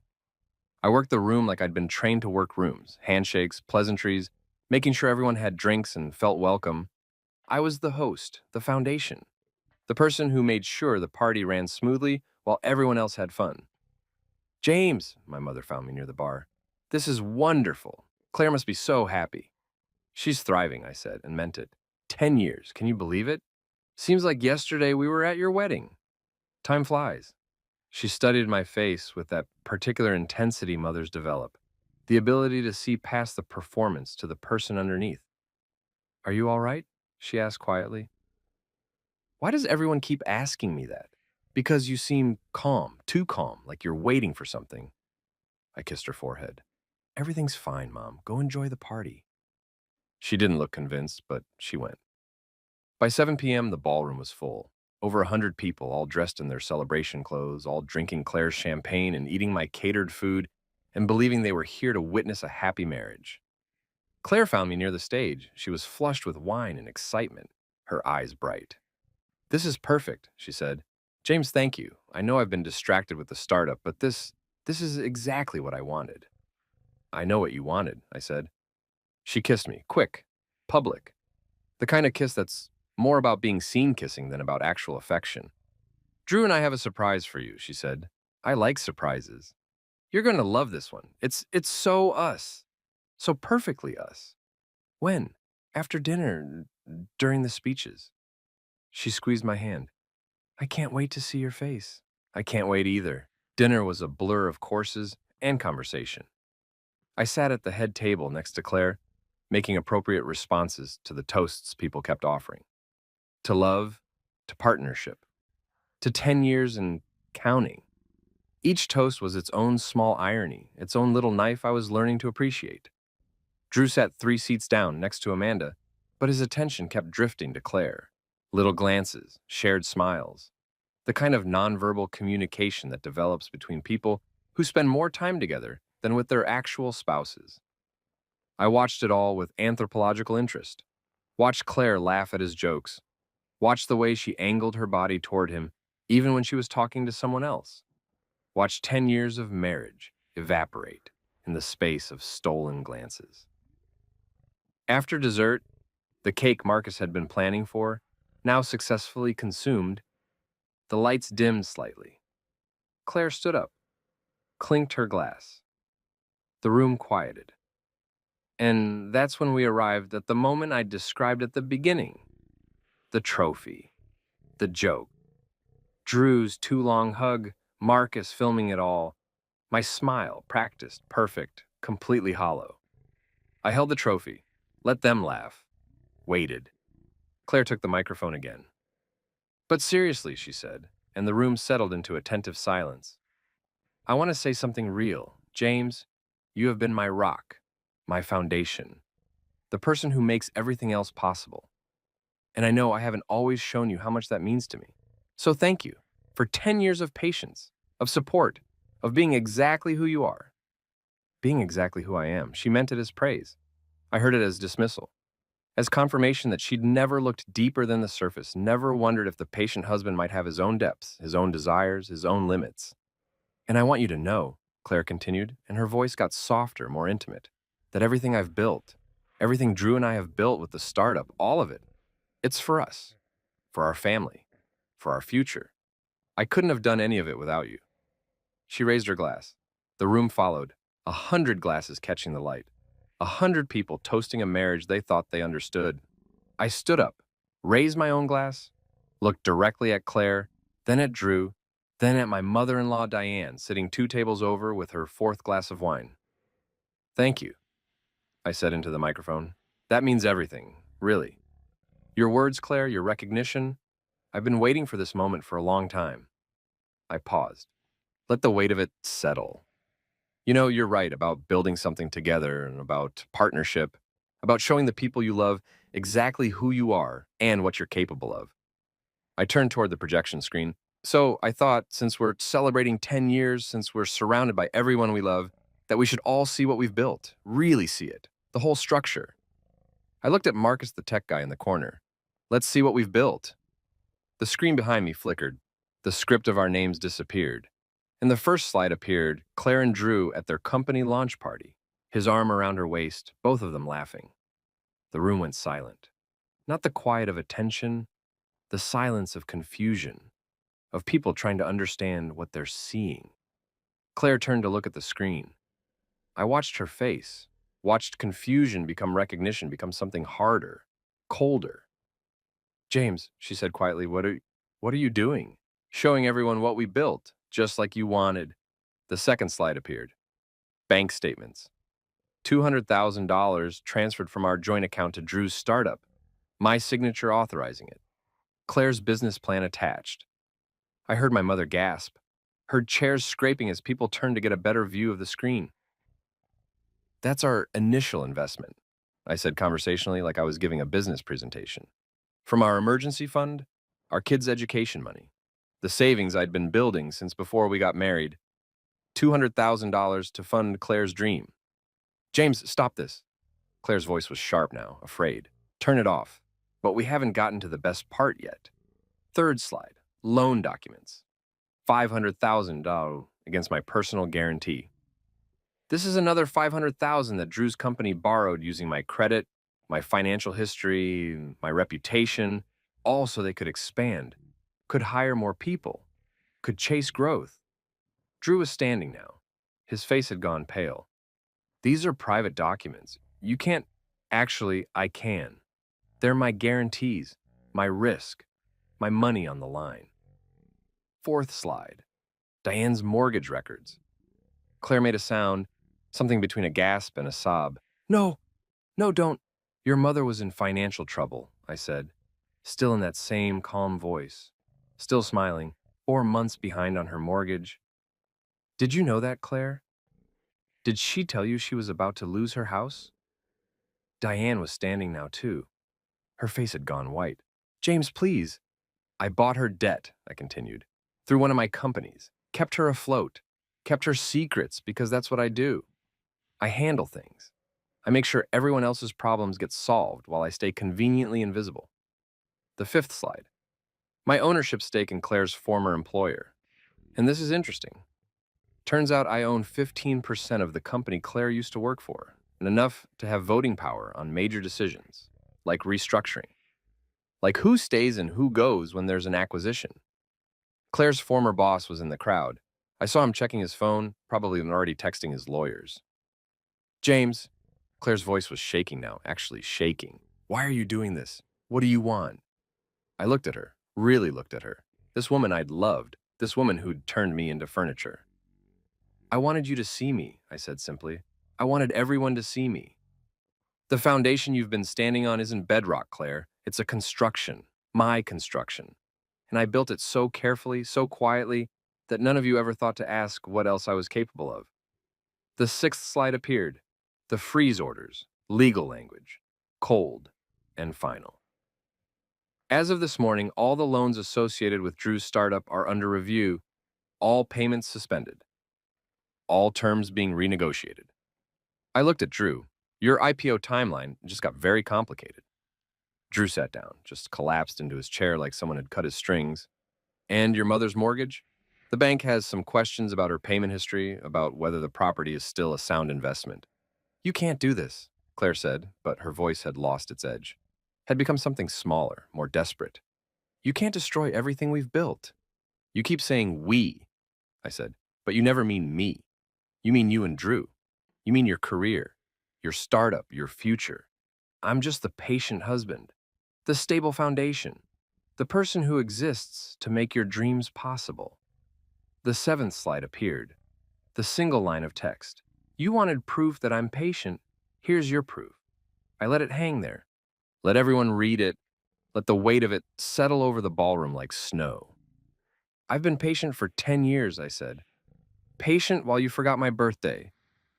I worked the room like I'd been trained to work rooms, handshakes, pleasantries, making sure everyone had drinks and felt welcome. I was the host, the foundation, the person who made sure the party ran smoothly while everyone else had fun. James, my mother found me near the bar. This is wonderful. Claire must be so happy. She's thriving, I said, and meant it. 10 years, can you believe it? Seems like yesterday we were at your wedding. Time flies. She studied my face with that particular intensity mothers develop, the ability to see past the performance to the person underneath. Are you all right? She asked quietly. Why does everyone keep asking me that? Because you seem calm, too calm, like you're waiting for something. I kissed her forehead. Everything's fine, Mom. Go enjoy the party. She didn't look convinced, but she went. By 7 p.m., the ballroom was full. Over 100 people, all dressed in their celebration clothes, all drinking Claire's champagne and eating my catered food, and believing they were here to witness a happy marriage. Claire found me near the stage. She was flushed with wine and excitement, her eyes bright. This is perfect, she said. James, thank you. I know I've been distracted with the startup, but this is exactly what I wanted. I know what you wanted, I said. She kissed me, quick, public. The kind of kiss that's more about being seen kissing than about actual affection. Drew and I have a surprise for you, she said. I like surprises. You're going to love this one. It's so us. So perfectly us. When? After dinner, during the speeches. She squeezed my hand. I can't wait to see your face. I can't wait either. Dinner was a blur of courses and conversation. I sat at the head table next to Claire, making appropriate responses to the toasts people kept offering. To love, to partnership, to 10 years and counting. Each toast was its own small irony, its own little knife I was learning to appreciate. Drew sat 3 seats down next to Amanda, but his attention kept drifting to Claire. Little glances, shared smiles, the kind of nonverbal communication that develops between people who spend more time together than with their actual spouses. I watched it all with anthropological interest. Watched Claire laugh at his jokes. Watched the way she angled her body toward him, even when she was talking to someone else. Watched 10 years of marriage evaporate in the space of stolen glances. After dessert, the cake Marcus had been planning for, now successfully consumed, the lights dimmed slightly. Claire stood up, clinked her glass. The room quieted. And that's when we arrived at the moment I described at the beginning. The trophy. The joke. Drew's too long hug, Marcus filming it all. My smile, practiced, perfect, completely hollow. I held the trophy, let them laugh, waited. Claire took the microphone again. But seriously, she said, and the room settled into attentive silence. I want to say something real. James, you have been my rock, my foundation, the person who makes everything else possible. And I know I haven't always shown you how much that means to me. So thank you for 10 years of patience, of support, of being exactly who you are. Being exactly who I am. She meant it as praise. I heard it as dismissal, as confirmation that she'd never looked deeper than the surface, never wondered if the patient husband might have his own depths, his own desires, his own limits. And I want you to know, Claire continued, and her voice got softer, more intimate, that everything I've built, everything Drew and I have built with the startup, all of it, it's for us, for our family, for our future. I couldn't have done any of it without you. She raised her glass. The room followed, 100 glasses catching the light, 100 people toasting a marriage they thought they understood. I stood up, raised my own glass, looked directly at Claire, then at Drew, then at my mother-in-law Diane, sitting 2 tables over with her 4th glass of wine. Thank you, I said into the microphone. That means everything, really. Your words, Claire, your recognition. I've been waiting for this moment for a long time. I paused. Let the weight of it settle. You know, you're right about building something together and about partnership, about showing the people you love exactly who you are and what you're capable of. I turned toward the projection screen. So I thought, since we're celebrating 10 years, since we're surrounded by everyone we love, that we should all see what we've built, really see it, the whole structure. I looked at Marcus, the tech guy in the corner. Let's see what we've built. The screen behind me flickered. The script of our names disappeared. And the first slide appeared Claire and Drew at their company launch party, his arm around her waist, both of them laughing. The room went silent. Not the quiet of attention, the silence of confusion, of people trying to understand what they're seeing. Claire turned to look at the screen. I watched her face, watched confusion become recognition, become something harder, colder. James, she said quietly, what are you doing? Showing everyone what we built, just like you wanted. The second slide appeared. Bank statements. $200,000 transferred from our joint account to Drew's startup. My signature authorizing it. Claire's business plan attached. I heard my mother gasp, heard chairs scraping as people turned to get a better view of the screen. That's our initial investment, I said conversationally, like I was giving a business presentation. From our emergency fund, our kids' education money, the savings I'd been building since before we got married, $200,000 to fund Claire's dream. James, stop this. Claire's voice was sharp now, afraid. Turn it off. But we haven't gotten to the best part yet. Third slide, loan documents. $500,000 against my personal guarantee. This is another $500,000 that Drew's company borrowed using my credit, my financial history, my reputation, all so they could expand, could hire more people, could chase growth. Drew was standing now. His face had gone pale. These are private documents. You can't. Actually, I can. They're my guarantees, my risk, my money on the line. Fourth slide. Diane's mortgage records. Claire made a sound, something between a gasp and a sob. No, no, don't. Your mother was in financial trouble, I said, still in that same calm voice, still smiling, 4 months behind on her mortgage. Did you know that, Claire? Did she tell you she was about to lose her house? Diane was standing now, too. Her face had gone white. James, please. I bought her debt, I continued, through one of my companies, kept her afloat, kept her secrets because that's what I do. I handle things. I make sure everyone else's problems get solved while I stay conveniently invisible. The fifth slide. My ownership stake in Claire's former employer. And this is interesting. Turns out I own 15% of the company Claire used to work for, and enough to have voting power on major decisions, like restructuring. Like who stays and who goes when there's an acquisition. Claire's former boss was in the crowd. I saw him checking his phone, probably already texting his lawyers. James, Claire's voice was shaking now, actually shaking. Why are you doing this? What do you want? I looked at her, really looked at her. This woman I'd loved, this woman who'd turned me into furniture. I wanted you to see me, I said simply. I wanted everyone to see me. The foundation you've been standing on isn't bedrock, Claire. It's a construction, my construction. And I built it so carefully, so quietly, that none of you ever thought to ask what else I was capable of. The sixth slide appeared. The freeze orders, legal language, cold and final. As of this morning, all the loans associated with Drew's startup are under review, all payments suspended, all terms being renegotiated. I looked at Drew. Your IPO timeline just got very complicated. Drew sat down, just collapsed into his chair like someone had cut his strings. And your mother's mortgage? The bank has some questions about her payment history, about whether the property is still a sound investment. You can't do this, Claire said, but her voice had lost its edge, had become something smaller, more desperate. You can't destroy everything we've built. You keep saying we, I said, but you never mean me. You mean you and Drew. You mean your career, your startup, your future. I'm just the patient husband, the stable foundation, the person who exists to make your dreams possible. The seventh slide appeared, the single line of text. You wanted proof that I'm patient. Here's your proof. I let it hang there. Let everyone read it. Let the weight of it settle over the ballroom like snow. I've been patient for 10 years, I said. Patient while you forgot my birthday.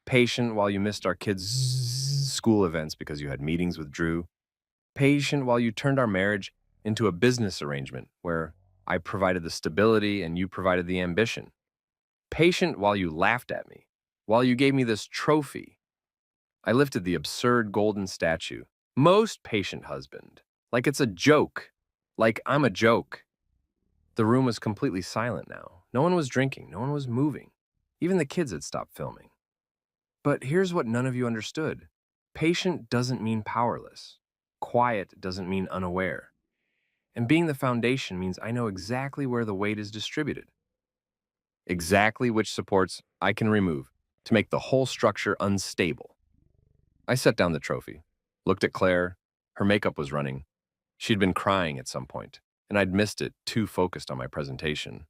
Patient while you missed our kids' school events because you had meetings with Drew. Patient while you turned our marriage into a business arrangement where I provided the stability and you provided the ambition. Patient while you laughed at me, while you gave me this trophy. I lifted the absurd golden statue. Most patient husband. Like it's a joke. Like I'm a joke. The room was completely silent now. No one was drinking. No one was moving. Even the kids had stopped filming. But here's what none of you understood. Patient doesn't mean powerless. Quiet doesn't mean unaware. And being the foundation means I know exactly where the weight is distributed. Exactly which supports I can remove to make the whole structure unstable. I set down the trophy, looked at Claire. Her makeup was running. She'd been crying at some point, and I'd missed it, too focused on my presentation.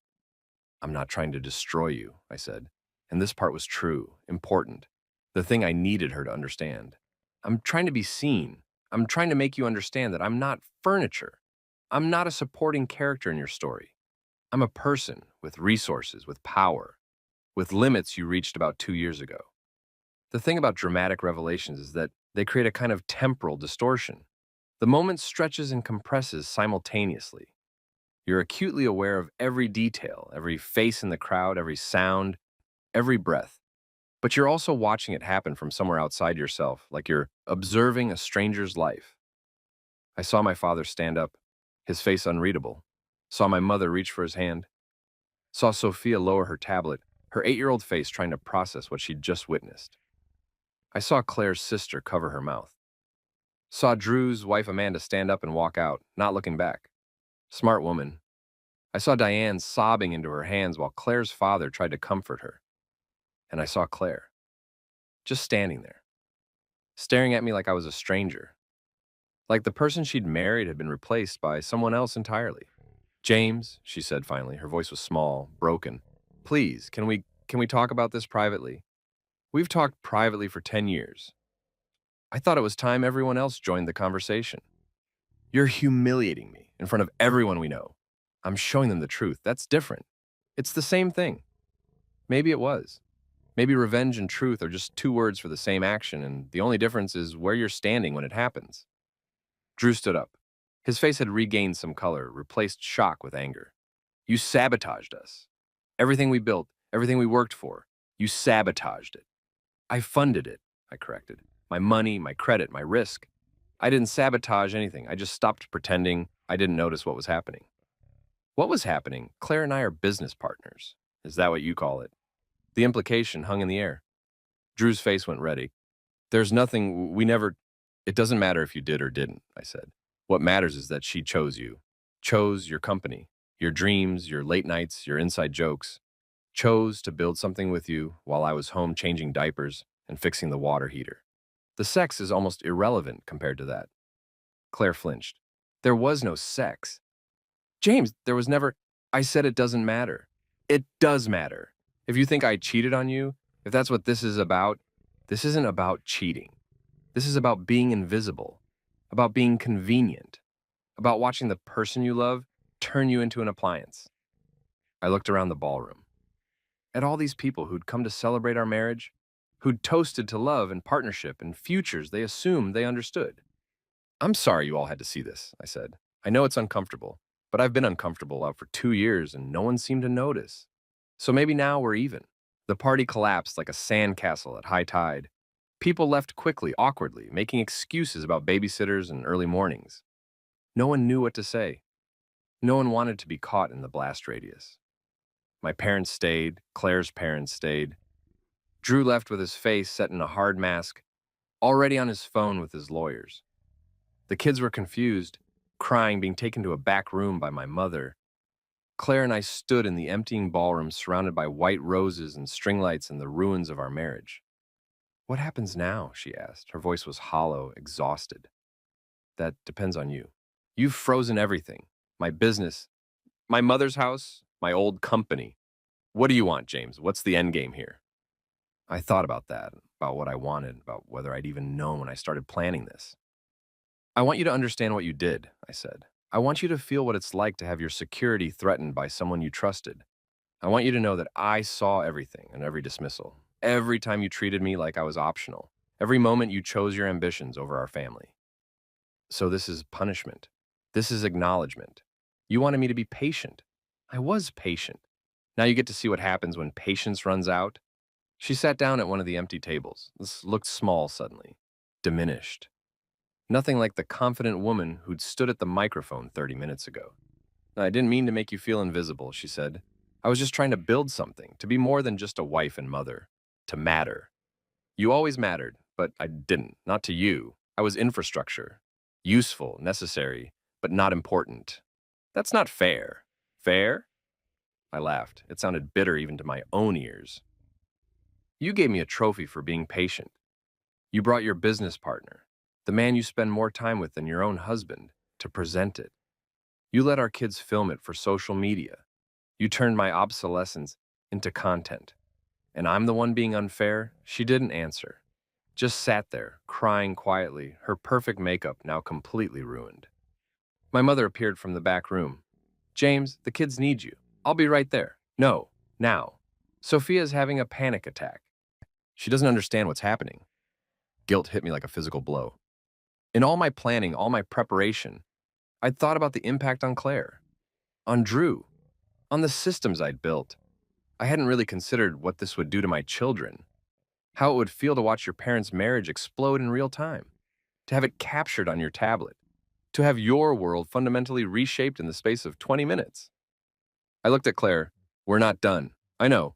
I'm not trying to destroy you, I said. And this part was true, important, the thing I needed her to understand. I'm trying to be seen. I'm trying to make you understand that I'm not furniture. I'm not a supporting character in your story. I'm a person with resources, with power, with limits you reached about 2 years ago. The thing about dramatic revelations is that they create a kind of temporal distortion. The moment stretches and compresses simultaneously. You're acutely aware of every detail, every face in the crowd, every sound, every breath. But you're also watching it happen from somewhere outside yourself, like you're observing a stranger's life. I saw my father stand up, his face unreadable. Saw my mother reach for his hand. Saw Sophia lower her tablet, her 8-year-old face trying to process what she'd just witnessed. I saw Claire's sister cover her mouth. Saw Drew's wife Amanda stand up and walk out, not looking back. Smart woman. I saw Diane sobbing into her hands while Claire's father tried to comfort her. And I saw Claire, just standing there, staring at me like I was a stranger. Like the person she'd married had been replaced by someone else entirely. James, she said finally, her voice was small, broken. Please, can we talk about this privately? We've talked privately for 10 years. I thought it was time everyone else joined the conversation. You're humiliating me in front of everyone we know. I'm showing them the truth. That's different. It's the same thing. Maybe it was. Maybe revenge and truth are just two words for the same action, and the only difference is where you're standing when it happens. Drew stood up. His face had regained some color, replaced shock with anger. You sabotaged us. Everything we built, everything we worked for, you sabotaged it. I funded it, I corrected. My money, my credit, my risk. I didn't sabotage anything. I just stopped pretending I didn't notice what was happening. What was happening? Claire and I are business partners. Is that what you call it? The implication hung in the air. Drew's face went reddy. There's nothing, we never, it doesn't matter if you did or didn't, I said. What matters is that she chose you. Chose your company, your dreams, your late nights, your inside jokes. Chose to build something with you while I was home changing diapers and fixing the water heater. The sex is almost irrelevant compared to that. Claire flinched. There was no sex. James, there was never, I said it doesn't matter. It does matter. If you think I cheated on you, if that's what this is about, this isn't about cheating. This is about being invisible, about being convenient, about watching the person you love turn you into an appliance. I looked around the ballroom. At all these people who'd come to celebrate our marriage, who'd toasted to love and partnership and futures they assumed they understood. I'm sorry you all had to see this, I said. I know it's uncomfortable, but I've been uncomfortable out for 2 years and no one seemed to notice. So maybe now we're even. The party collapsed like a sandcastle at high tide. People left quickly, awkwardly, making excuses about babysitters and early mornings. No one knew what to say. No one wanted to be caught in the blast radius. My parents stayed, Claire's parents stayed. Drew left with his face set in a hard mask, already on his phone with his lawyers. The kids were confused, crying, being taken to a back room by my mother. Claire and I stood in the emptying ballroom surrounded by white roses and string lights and the ruins of our marriage. What happens now? She asked. Her voice was hollow, exhausted. That depends on you. You've frozen everything. My business, my mother's house, my old company. What do you want, James? What's the end game here? I thought about that, about what I wanted, about whether I'd even known when I started planning this. I want you to understand what you did, I said. I want you to feel what it's like to have your security threatened by someone you trusted. I want you to know that I saw everything and every dismissal. Every time you treated me like I was optional. Every moment you chose your ambitions over our family. So this is punishment. This is acknowledgement. You wanted me to be patient. I was patient. Now you get to see what happens when patience runs out. She sat down at one of the empty tables. This looked small suddenly, diminished. Nothing like the confident woman who'd stood at the microphone 30 minutes ago. I didn't mean to make you feel invisible, she said. I was just trying to build something, to be more than just a wife and mother, to matter. You always mattered, but I didn't. Not to you. I was infrastructure. Useful, necessary, but not important. That's not fair. Fair? I laughed. It sounded bitter even to my own ears. You gave me a trophy for being patient. You brought your business partner, the man you spend more time with than your own husband, to present it. You let our kids film it for social media. You turned my obsolescence into content. And I'm the one being unfair? She didn't answer. Just sat there, crying quietly, her perfect makeup now completely ruined. My mother appeared from the back room. James, the kids need you. I'll be right there. No, now. Sophia's having a panic attack. She doesn't understand what's happening. Guilt hit me like a physical blow. In all my planning, all my preparation, I'd thought about the impact on Claire, on Drew, on the systems I'd built. I hadn't really considered what this would do to my children, how it would feel to watch your parents' marriage explode in real time, to have it captured on your tablet, to have your world fundamentally reshaped in the space of 20 minutes. I looked at Claire. We're not done. I know.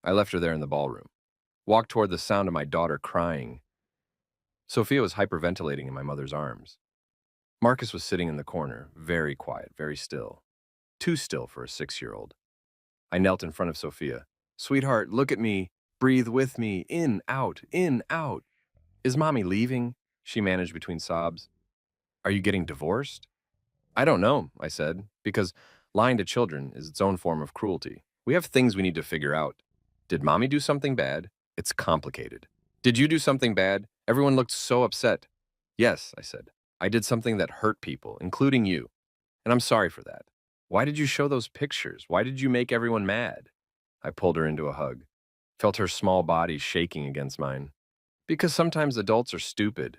I left her there in the ballroom, walked toward the sound of my daughter crying. Sophia was hyperventilating in my mother's arms. Marcus was sitting in the corner, very quiet, very still. Too still for a 6-year-old. I knelt in front of Sophia. Sweetheart, look at me. Breathe with me. In, out, in, out. Is mommy leaving? She managed between sobs. Are you getting divorced? I don't know, I said, because lying to children is its own form of cruelty. We have things we need to figure out. Did mommy do something bad? It's complicated. Did you do something bad? Everyone looked so upset. Yes, I said. I did something that hurt people, including you. And I'm sorry for that. Why did you show those pictures? Why did you make everyone mad? I pulled her into a hug, felt her small body shaking against mine. Because sometimes adults are stupid.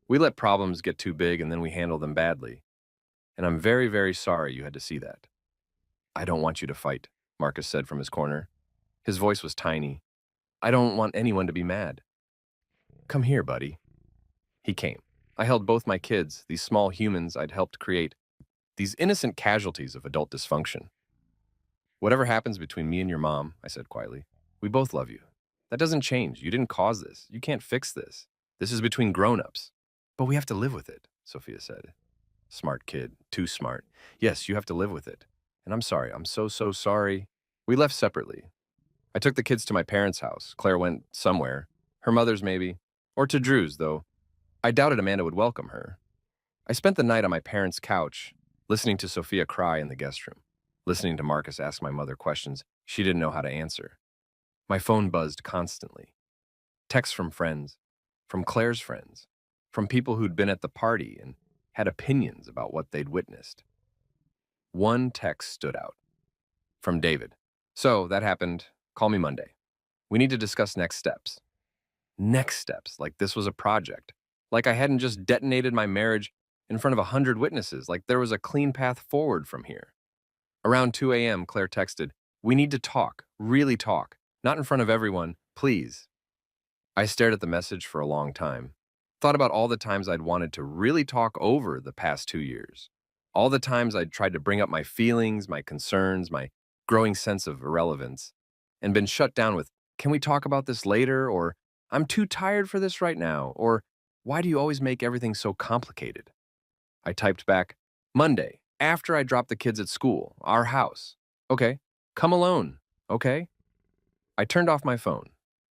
We let problems get too big and then we handle them badly. And I'm very, very sorry you had to see that. I don't want you to fight, Marcus said from his corner. His voice was tiny. I don't want anyone to be mad. Come here, buddy. He came. I held both my kids, these small humans I'd helped create, these innocent casualties of adult dysfunction. Whatever happens between me and your mom, I said quietly, we both love you. That doesn't change. You didn't cause this. You can't fix this. This is between grown-ups. But we have to live with it, Sophia said. Smart kid. Too smart. Yes, you have to live with it. And I'm sorry. I'm so sorry. We left separately. I took the kids to my parents' house. Claire went somewhere. Her mother's maybe. Or to Drew's, though. I doubted Amanda would welcome her. I spent the night on my parents' couch, listening to Sophia cry in the guest room, listening to Marcus ask my mother questions she didn't know how to answer. My phone buzzed constantly. Texts from friends, from Claire's friends, from people who'd been at the party and had opinions about what they'd witnessed. One text stood out. From David. So, that happened. Call me Monday. We need to discuss next steps. Next steps, like this was a project. Like I hadn't just detonated my marriage in front of 100 witnesses, like there was a clean path forward from here. Around 2 a.m., Claire texted, we need to talk, really talk. Not in front of everyone, please. I stared at the message for a long time. Thought about all the times I'd wanted to really talk over the past 2 years. All the times I'd tried to bring up my feelings, my concerns, my growing sense of irrelevance, and been shut down with, can we talk about this later? Or, I'm too tired for this right now. Or, why do you always make everything so complicated? I typed back, Monday, after I drop the kids at school, our house. Okay, come alone, okay? I turned off my phone,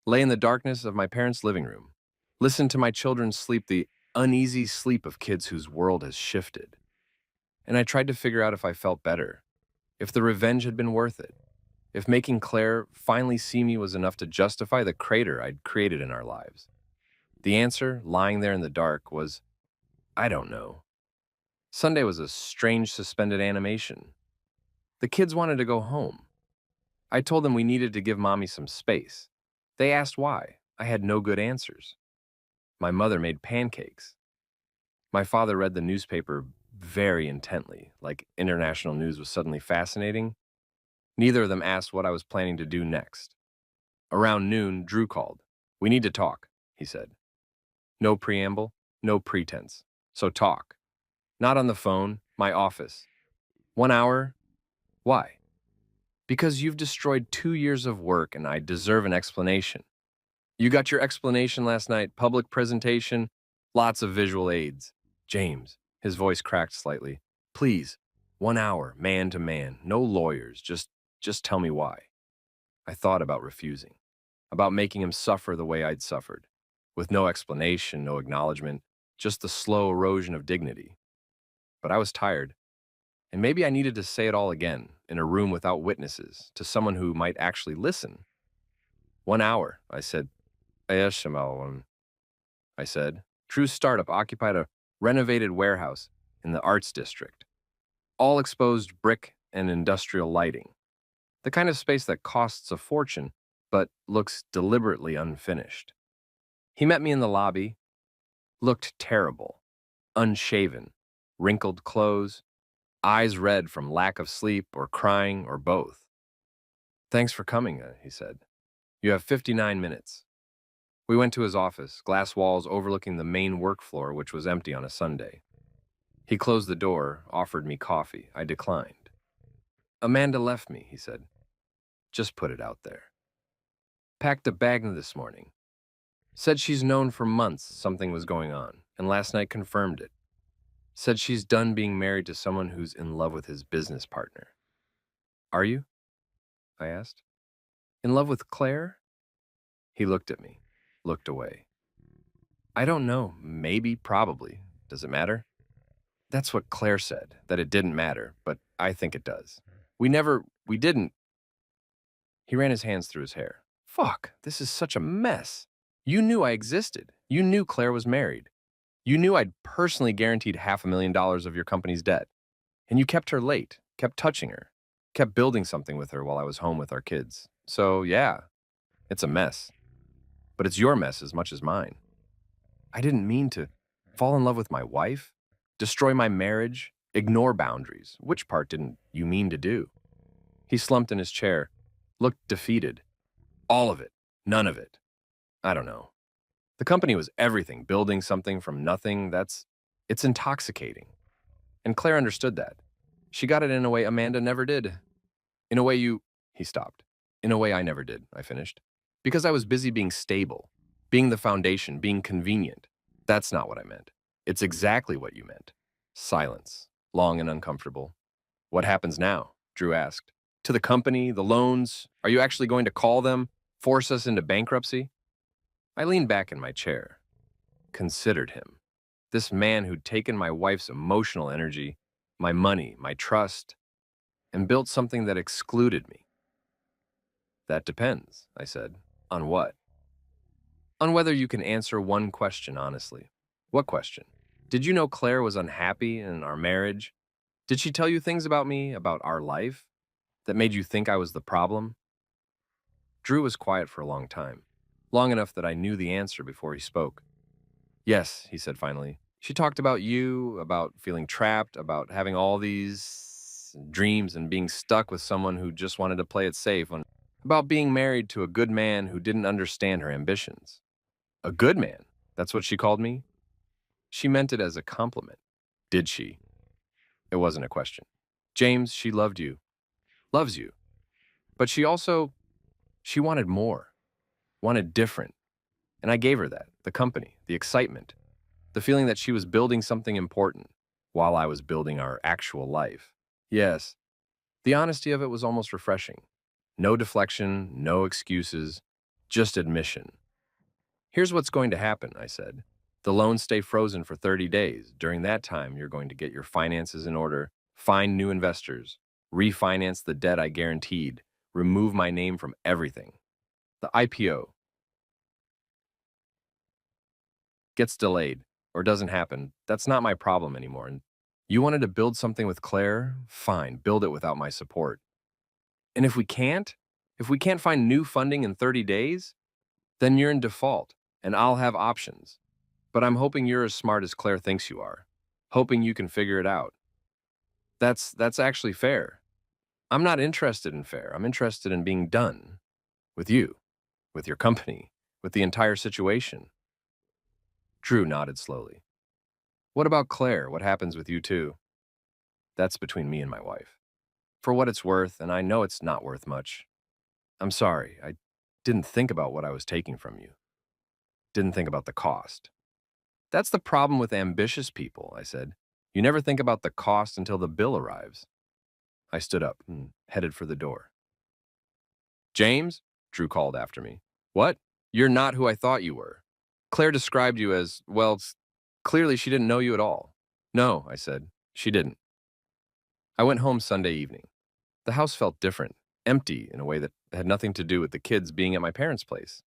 lay in the darkness of my parents' living room, listened to my children sleep the uneasy sleep of kids whose world has shifted. And I tried to figure out if I felt better, if the revenge had been worth it, if making Claire finally see me was enough to justify the crater I'd created in our lives. The answer, lying there in the dark, was, I don't know. Sunday was a strange suspended animation. The kids wanted to go home. I told them we needed to give Mommy some space. They asked why. I had no good answers. My mother made pancakes. My father read the newspaper very intently, like international news was suddenly fascinating. Neither of them asked what I was planning to do next. Around noon, Drew called. We need to talk, he said. No preamble, no pretense. So talk. Not on the phone, my office. 1 hour? Why? Because you've destroyed 2 years of work and I deserve an explanation. You got your explanation last night, public presentation, lots of visual aids. James, his voice cracked slightly. Please, 1 hour, man to man, no lawyers, just tell me why. I thought about refusing, about making him suffer the way I'd suffered, with no explanation, no acknowledgement, just the slow erosion of dignity. But I was tired, and maybe I needed to say it all again, in a room without witnesses, to someone who might actually listen. 1 hour, I said. I said. Drew's startup occupied a renovated warehouse in the arts district, all exposed brick and industrial lighting, the kind of space that costs a fortune but looks deliberately unfinished. He met me in the lobby, looked terrible, unshaven, wrinkled clothes, eyes red from lack of sleep or crying or both. Thanks for coming, he said. You have 59 minutes. We went to his office, glass walls overlooking the main work floor, which was empty on a Sunday. He closed the door, offered me coffee. I declined. Amanda left me, he said. Just put it out there. Packed a bag this morning. Said she's known for months something was going on, and last night confirmed it. Said she's done being married to someone who's in love with his business partner. Are you? I asked. In love with Claire? He looked at me, looked away. I don't know, maybe, probably. Does it matter? That's what Claire said, that it didn't matter, but I think it does. We didn't. He ran his hands through his hair. Fuck, this is such a mess. You knew I existed. You knew Claire was married. You knew I'd personally guaranteed $500,000 of your company's debt. And you kept her late, kept touching her, kept building something with her while I was home with our kids. So, yeah, it's a mess. But it's your mess as much as mine. I didn't mean to fall in love with my wife, destroy my marriage, ignore boundaries. Which part didn't you mean to do? He slumped in his chair, looked defeated. All of it, none of it. I don't know. The company was everything, building something from nothing. It's intoxicating. And Claire understood that. She got it in a way Amanda never did. In a way he stopped. In a way I never did, I finished. Because I was busy being stable, being the foundation, being convenient. That's not what I meant. It's exactly what you meant. Silence, long and uncomfortable. What happens now? Drew asked. To the company, the loans? Are you actually going to call them? Force us into bankruptcy? I leaned back in my chair, considered him. This man who'd taken my wife's emotional energy, my money, my trust, and built something that excluded me. That depends, I said. On what? On whether you can answer one question honestly. What question? Did you know Claire was unhappy in our marriage? Did she tell you things about me, about our life, that made you think I was the problem? Drew was quiet for a long time, long enough that I knew the answer before he spoke. Yes, he said finally. She talked about you, about feeling trapped, about having all these dreams and being stuck with someone who just wanted to play it safe, about being married to a good man who didn't understand her ambitions. A good man? That's what she called me? She meant it as a compliment. Did she? It wasn't a question. James, she loved you. Loves you. But she wanted more. Wanted different. And I gave her that. The company. The excitement. The feeling that she was building something important while I was building our actual life. Yes. The honesty of it was almost refreshing. No deflection, no excuses, just admission. Here's what's going to happen, I said. The loans stay frozen for 30 days. During that time, you're going to get your finances in order, find new investors, refinance the debt I guaranteed, remove my name from everything. The IPO gets delayed or doesn't happen. That's not my problem anymore. And you wanted to build something with Claire? Fine, build it without my support. And if we can't? If we can't find new funding in 30 days, then you're in default, and I'll have options. But I'm hoping you're as smart as Claire thinks you are, hoping you can figure it out. That's actually fair. I'm not interested in fair. I'm interested in being done with you, with your company, with the entire situation. Drew nodded slowly. What about Claire? What happens with you two? That's between me and my wife. For what it's worth, and I know it's not worth much. I'm sorry, I didn't think about what I was taking from you. Didn't think about the cost. That's the problem with ambitious people, I said. You never think about the cost until the bill arrives. I stood up and headed for the door. James? Drew called after me. What? You're not who I thought you were. Claire described you as, well, clearly she didn't know you at all. No, I said. She didn't. I went home Sunday evening. The house felt different, empty in a way that had nothing to do with the kids being at my parents' place.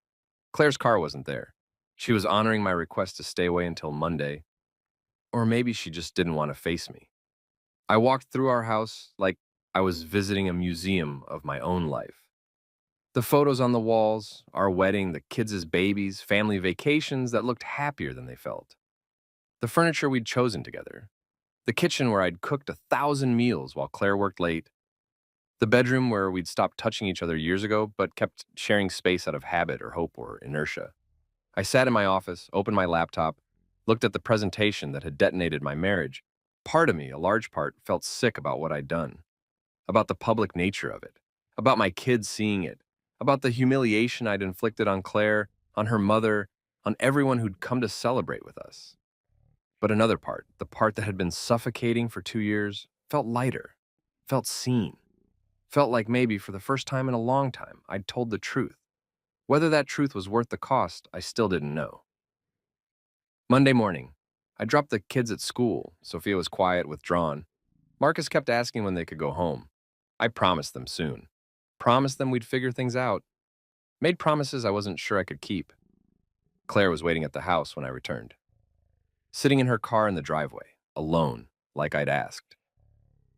Claire's car wasn't there. She was honoring my request to stay away until Monday, or maybe she just didn't want to face me. I walked through our house like I was visiting a museum of my own life. The photos on the walls, our wedding, the kids' babies, family vacations that looked happier than they felt. The furniture we'd chosen together. The kitchen where I'd cooked 1,000 meals while Claire worked late. The bedroom where we'd stopped touching each other years ago but kept sharing space out of habit or hope or inertia. I sat in my office, opened my laptop, looked at the presentation that had detonated my marriage. Part of me, a large part, felt sick about what I'd done, about the public nature of it, about my kids seeing it, about the humiliation I'd inflicted on Claire, on her mother, on everyone who'd come to celebrate with us. But another part, the part that had been suffocating for 2 years, felt lighter, felt seen, felt like maybe for the first time in a long time I'd told the truth. Whether that truth was worth the cost, I still didn't know. Monday morning, I dropped the kids at school. Sophia was quiet, withdrawn. Marcus kept asking when they could go home. I promised them soon. Promised them we'd figure things out. Made promises I wasn't sure I could keep. Claire was waiting at the house when I returned. Sitting in her car in the driveway, alone, like I'd asked.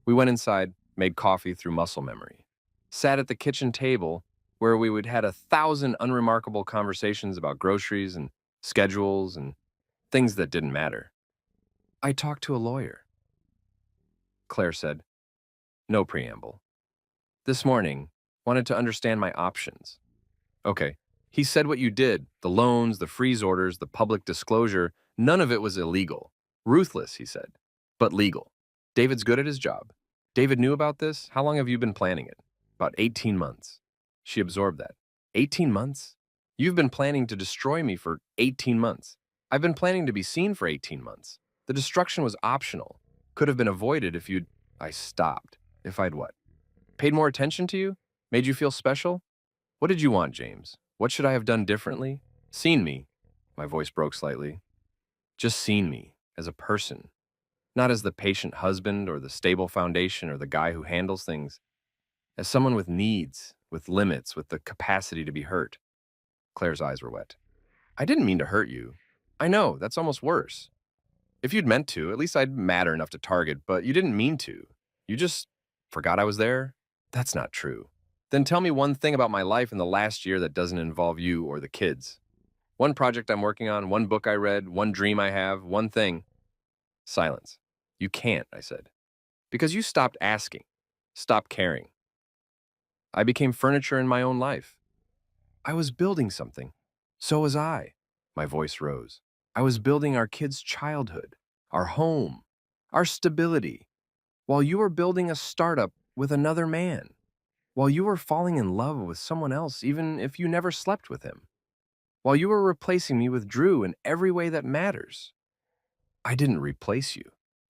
We went inside, made coffee through muscle memory. Sat at the kitchen table where we would had 1,000 unremarkable conversations about groceries and schedules and things that didn't matter. I talked to a lawyer. Claire said, no preamble. This morning, wanted to understand my options. Okay, he said what you did, the loans, the freeze orders, the public disclosure, none of it was illegal. Ruthless, he said, but legal. David's good at his job. David knew about this. How long have you been planning it? About 18 months. She absorbed that. 18 months? You've been planning to destroy me for 18 months. I've been planning to be seen for 18 months. The destruction was optional. Could have been avoided if you'd... I stopped. If I'd what? Paid more attention to you? Made you feel special? What did you want, James? What should I have done differently? Seen me. My voice broke slightly. Just seen me as a person. Not as the patient husband or the stable foundation or the guy who handles things. As someone with needs, with limits, with the capacity to be hurt. Claire's eyes were wet. I didn't mean to hurt you. I know, that's almost worse. If you'd meant to, at least I'd matter enough to target, but you didn't mean to. You just forgot I was there? That's not true. Then tell me one thing about my life in the last year that doesn't involve you or the kids. One project I'm working on, one book I read, one dream I have, one thing. Silence. You can't, I said. Because you stopped asking, stopped caring. I became furniture in my own life. I was building something. So was I. My voice rose. I was building our kids' childhood, our home, our stability, while you were building a startup with another man, while you were falling in love with someone else even if you never slept with him, while you were replacing me with Drew in every way that matters. I didn't replace you.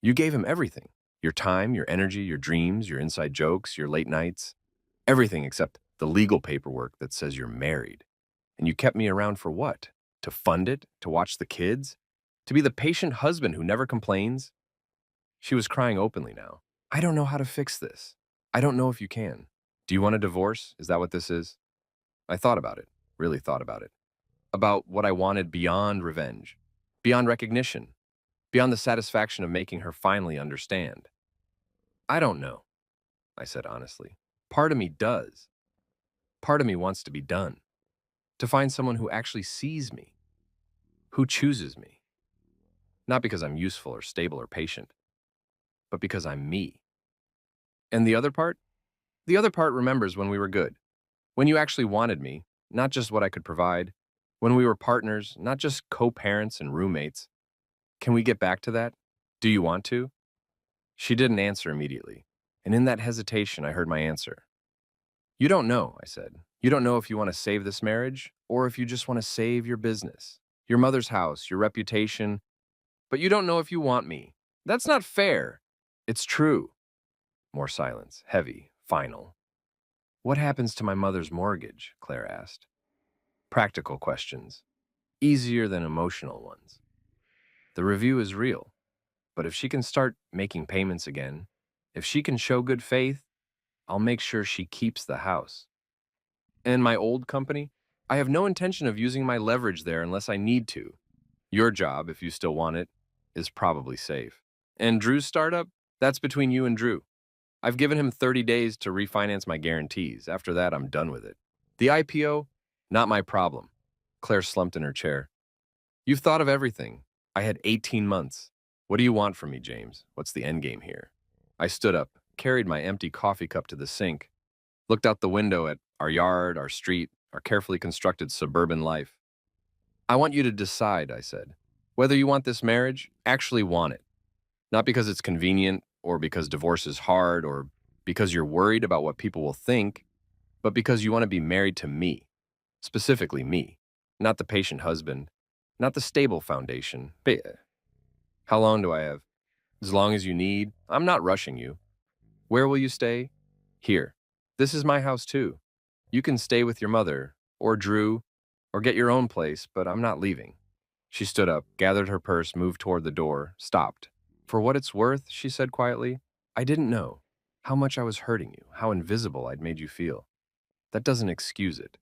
You gave him everything. Your time, your energy, your dreams, your inside jokes, your late nights. Everything except the legal paperwork that says you're married. And you kept me around for what? To fund it? To watch the kids? To be the patient husband who never complains? She was crying openly now. I don't know how to fix this. I don't know if you can. Do you want a divorce? Is that what this is? I thought about it, really thought about it. About what I wanted beyond revenge, beyond recognition, beyond the satisfaction of making her finally understand. I don't know, I said honestly. Part of me does. part of me wants to be done, to find someone who actually sees me, who chooses me. Not because I'm useful or stable or patient, but because I'm me. And the other part? The other part remembers when we were good, when you actually wanted me, not just what I could provide, when we were partners, not just co-parents and roommates. Can we get back to that? Do you want to? She didn't answer immediately, and in that hesitation, I heard my answer. You don't know, I said. You don't know if you want to save this marriage or if you just want to save your business, your mother's house, your reputation, but you don't know if you want me. That's not fair. It's true. More silence, heavy, final. What happens to my mother's mortgage? Claire asked. Practical questions, easier than emotional ones. The review is real, but if she can start making payments again, if she can show good faith, I'll make sure she keeps the house. And my old company? I have no intention of using my leverage there unless I need to. Your job, if you still want it, is probably safe. And Drew's startup? That's between you and Drew. I've given him 30 days to refinance my guarantees. After that, I'm done with it. The IPO? Not my problem. Claire slumped in her chair. You've thought of everything. I had 18 months. What do you want from me, James? What's the end game here? I stood up, carried my empty coffee cup to the sink, looked out the window at our yard, our street, our carefully constructed suburban life. I want you to decide, I said, whether you want this marriage, actually want it. Not because it's convenient, or because divorce is hard, or because you're worried about what people will think, but because you want to be married to me. Specifically me. Not the patient husband, not the stable foundation. How long do I have? As long as you need. I'm not rushing you. Where will you stay? Here. This is my house too. You can stay with your mother, or Drew, or get your own place, but I'm not leaving. She stood up, gathered her purse, moved toward the door, stopped. For what it's worth, she said quietly, I didn't know how much I was hurting you, how invisible I'd made you feel. That doesn't excuse it.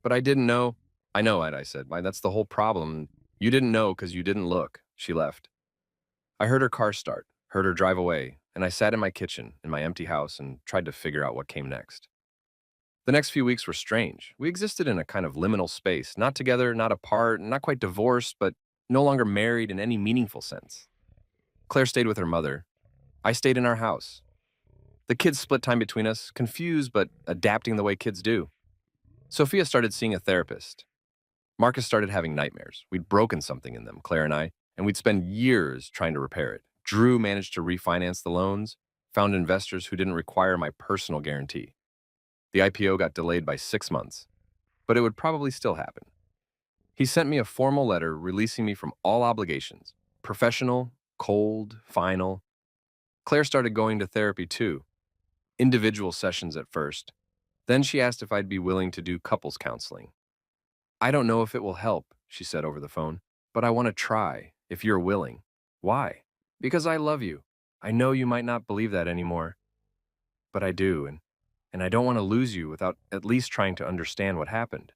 But I didn't know. I know it, I said. Why, that's the whole problem. You didn't know because you didn't look. She left. I heard her car start, heard her drive away, and I sat in my kitchen, in my empty house, and tried to figure out what came next. The next few weeks were strange. We existed in a kind of liminal space, not together, not apart, not quite divorced, but no longer married in any meaningful sense. Claire stayed with her mother. I stayed in our house. The kids split time between us, confused but adapting the way kids do. Sophia started seeing a therapist. Marcus started having nightmares. We'd broken something in them, Claire and I, and we'd spend years trying to repair it. Drew managed to refinance the loans, found investors who didn't require my personal guarantee. The IPO got delayed by 6 months, but it would probably still happen. He sent me a formal letter releasing me from all obligations, professional, cold, final. Claire started going to therapy too, individual sessions at first. Then she asked if I'd be willing to do couples counseling. I don't know if it will help, she said over the phone, but I want to try, if you're willing. Why? Because I love you. I know you might not believe that anymore, but I do, and I don't want to lose you without at least trying to understand what happened.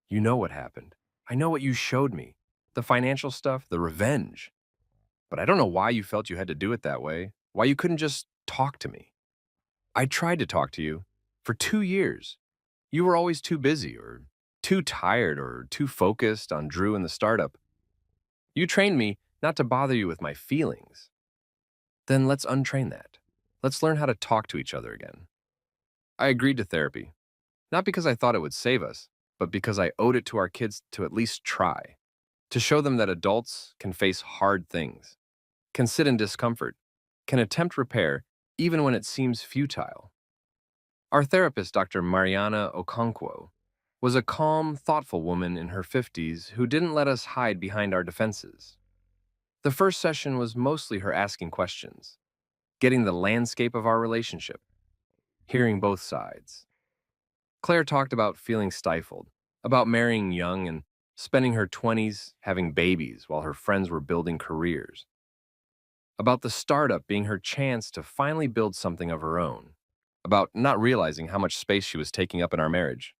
You know what happened. I know what you showed me. The financial stuff, the revenge. But I don't know why you felt you had to do it that way, why you couldn't just talk to me. I tried to talk to you for 2 years. You were always too busy or too tired or too focused on Drew and the startup. You trained me not to bother you with my feelings. Then let's untrain that. Let's learn how to talk to each other again. I agreed to therapy, not because I thought it would save us, but because I owed it to our kids to at least try, to show them that adults can face hard things, can sit in discomfort, can attempt repair even when it seems futile. Our therapist, Dr. Mariana Okonkwo, was a calm, thoughtful woman in her 50s who didn't let us hide behind our defenses. The first session was mostly her asking questions, getting the landscape of our relationship, hearing both sides. Claire talked about feeling stifled, about marrying young and spending her 20s having babies while her friends were building careers, about the startup being her chance to finally build something of her own, about not realizing how much space she was taking up in our marriage.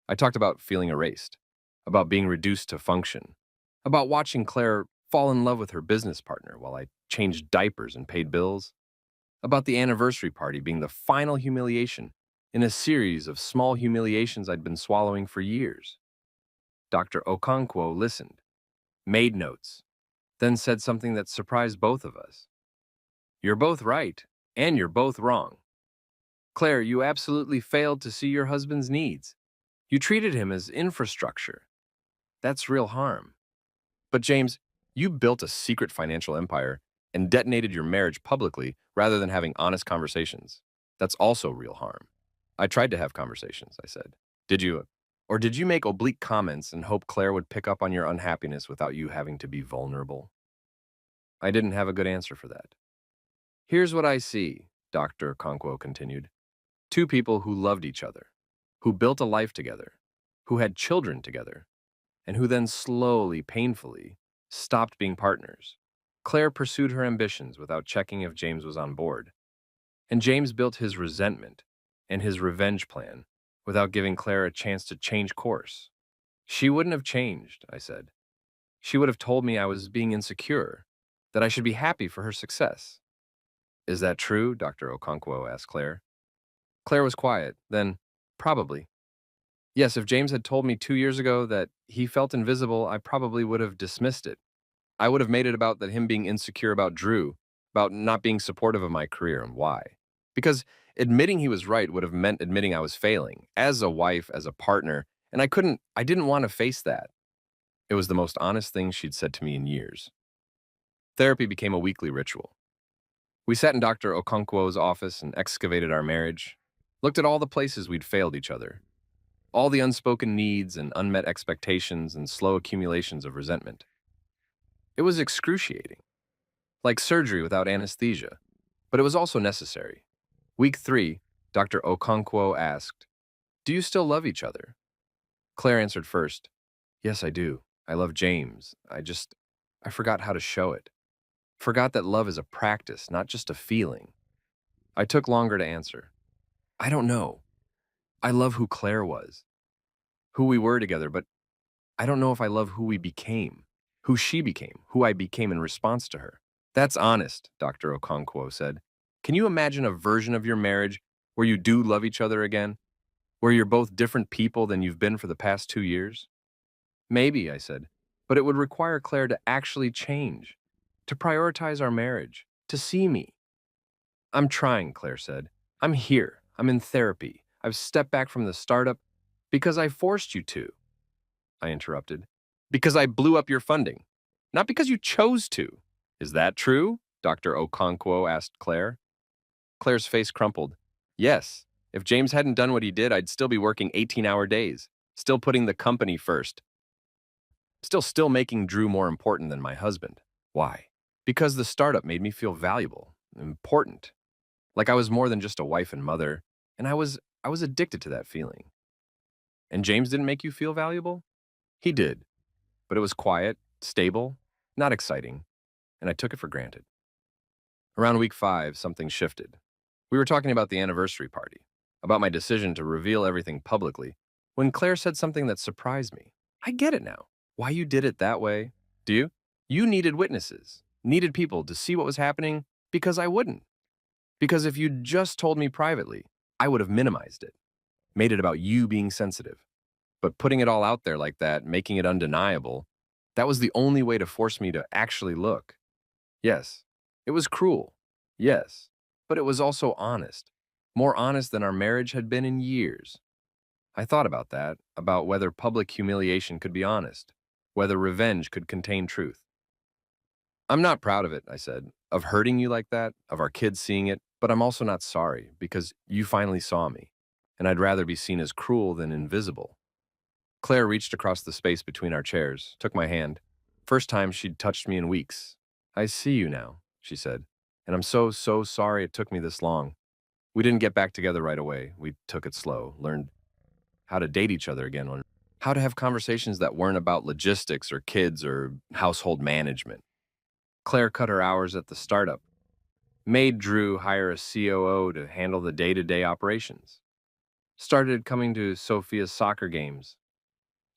I talked about feeling erased, about being reduced to function, about watching Claire fall in love with her business partner while I changed diapers and paid bills, about the anniversary party being the final humiliation in a series of small humiliations I'd been swallowing for years. Dr. Okonkwo listened, made notes, then said something that surprised both of us. You're both right, and you're both wrong. Claire, you absolutely failed to see your husband's needs. You treated him as infrastructure. That's real harm. But James, you built a secret financial empire and detonated your marriage publicly rather than having honest conversations. That's also real harm. I tried to have conversations, I said. Did you? Or did you make oblique comments and hope Claire would pick up on your unhappiness without you having to be vulnerable? I didn't have a good answer for that. Here's what I see, Dr. Conquo continued. Two people who loved each other, who built a life together, who had children together, and who then slowly, painfully, stopped being partners. Claire pursued her ambitions without checking if James was on board, and James built his resentment and his revenge plan without giving Claire a chance to change course. She wouldn't have changed, I said. She would have told me I was being insecure, that I should be happy for her success. Is that true? Dr. Okonkwo asked Claire. Claire was quiet, then, probably. Yes, if James had told me 2 years ago that he felt invisible, I probably would have dismissed it. I would have made it about that him being insecure about Drew, about not being supportive of my career and why. Because admitting he was right would have meant admitting I was failing, as a wife, as a partner, and I didn't want to face that. It was the most honest thing she'd said to me in years. Therapy became a weekly ritual. We sat in Dr. Okonkwo's office and excavated our marriage, looked at all the places we'd failed each other, all the unspoken needs and unmet expectations and slow accumulations of resentment. It was excruciating, like surgery without anesthesia, but it was also necessary. Week 3, Dr. Okonkwo asked, Do you still love each other? Claire answered first, Yes, I do. I love James. I forgot how to show it. Forgot that love is a practice, not just a feeling. I took longer to answer. I don't know. I love who Claire was, who we were together, but I don't know if I love who we became, who she became, who I became in response to her. That's honest, Dr. Okonkwo said. Can you imagine a version of your marriage where you do love each other again? Where you're both different people than you've been for the past 2 years? Maybe, I said, but it would require Claire to actually change, to prioritize our marriage, to see me. I'm trying, Claire said. I'm here. I'm in therapy. I've stepped back from the startup because I forced you to, I interrupted. Because I blew up your funding, not because you chose to. Is that true? Dr. Okonkwo asked Claire. Claire's face crumpled. Yes. If James hadn't done what he did, I'd still be working 18-hour days, still putting the company first, still making Drew more important than my husband. Why? Because the startup made me feel valuable, important, like I was more than just a wife and mother, and I was addicted to that feeling. And James didn't make you feel valuable? He did, but it was quiet, stable, not exciting, and I took it for granted. Around week 5, something shifted. We were talking about the anniversary party, about my decision to reveal everything publicly, when Claire said something that surprised me. I get it now. Why you did it that way. Do you? You needed witnesses, needed people to see what was happening because I wouldn't. Because if you'd just told me privately, I would have minimized it, made it about you being sensitive. But putting it all out there like that, making it undeniable, that was the only way to force me to actually look. Yes, it was cruel. Yes, but it was also honest. More honest than our marriage had been in years. I thought about that, about whether public humiliation could be honest, whether revenge could contain truth. I'm not proud of it, I said, of hurting you like that, of our kids seeing it, but I'm also not sorry because you finally saw me, and I'd rather be seen as cruel than invisible. Claire reached across the space between our chairs, took my hand. First time she'd touched me in weeks. I see you now, she said, and I'm so sorry it took me this long. We didn't get back together right away. We took it slow, learned how to date each other again, learned how to have conversations that weren't about logistics or kids or household management. Claire cut her hours at the startup, made Drew hire a COO to handle the day-to-day operations, started coming to Sophia's soccer games,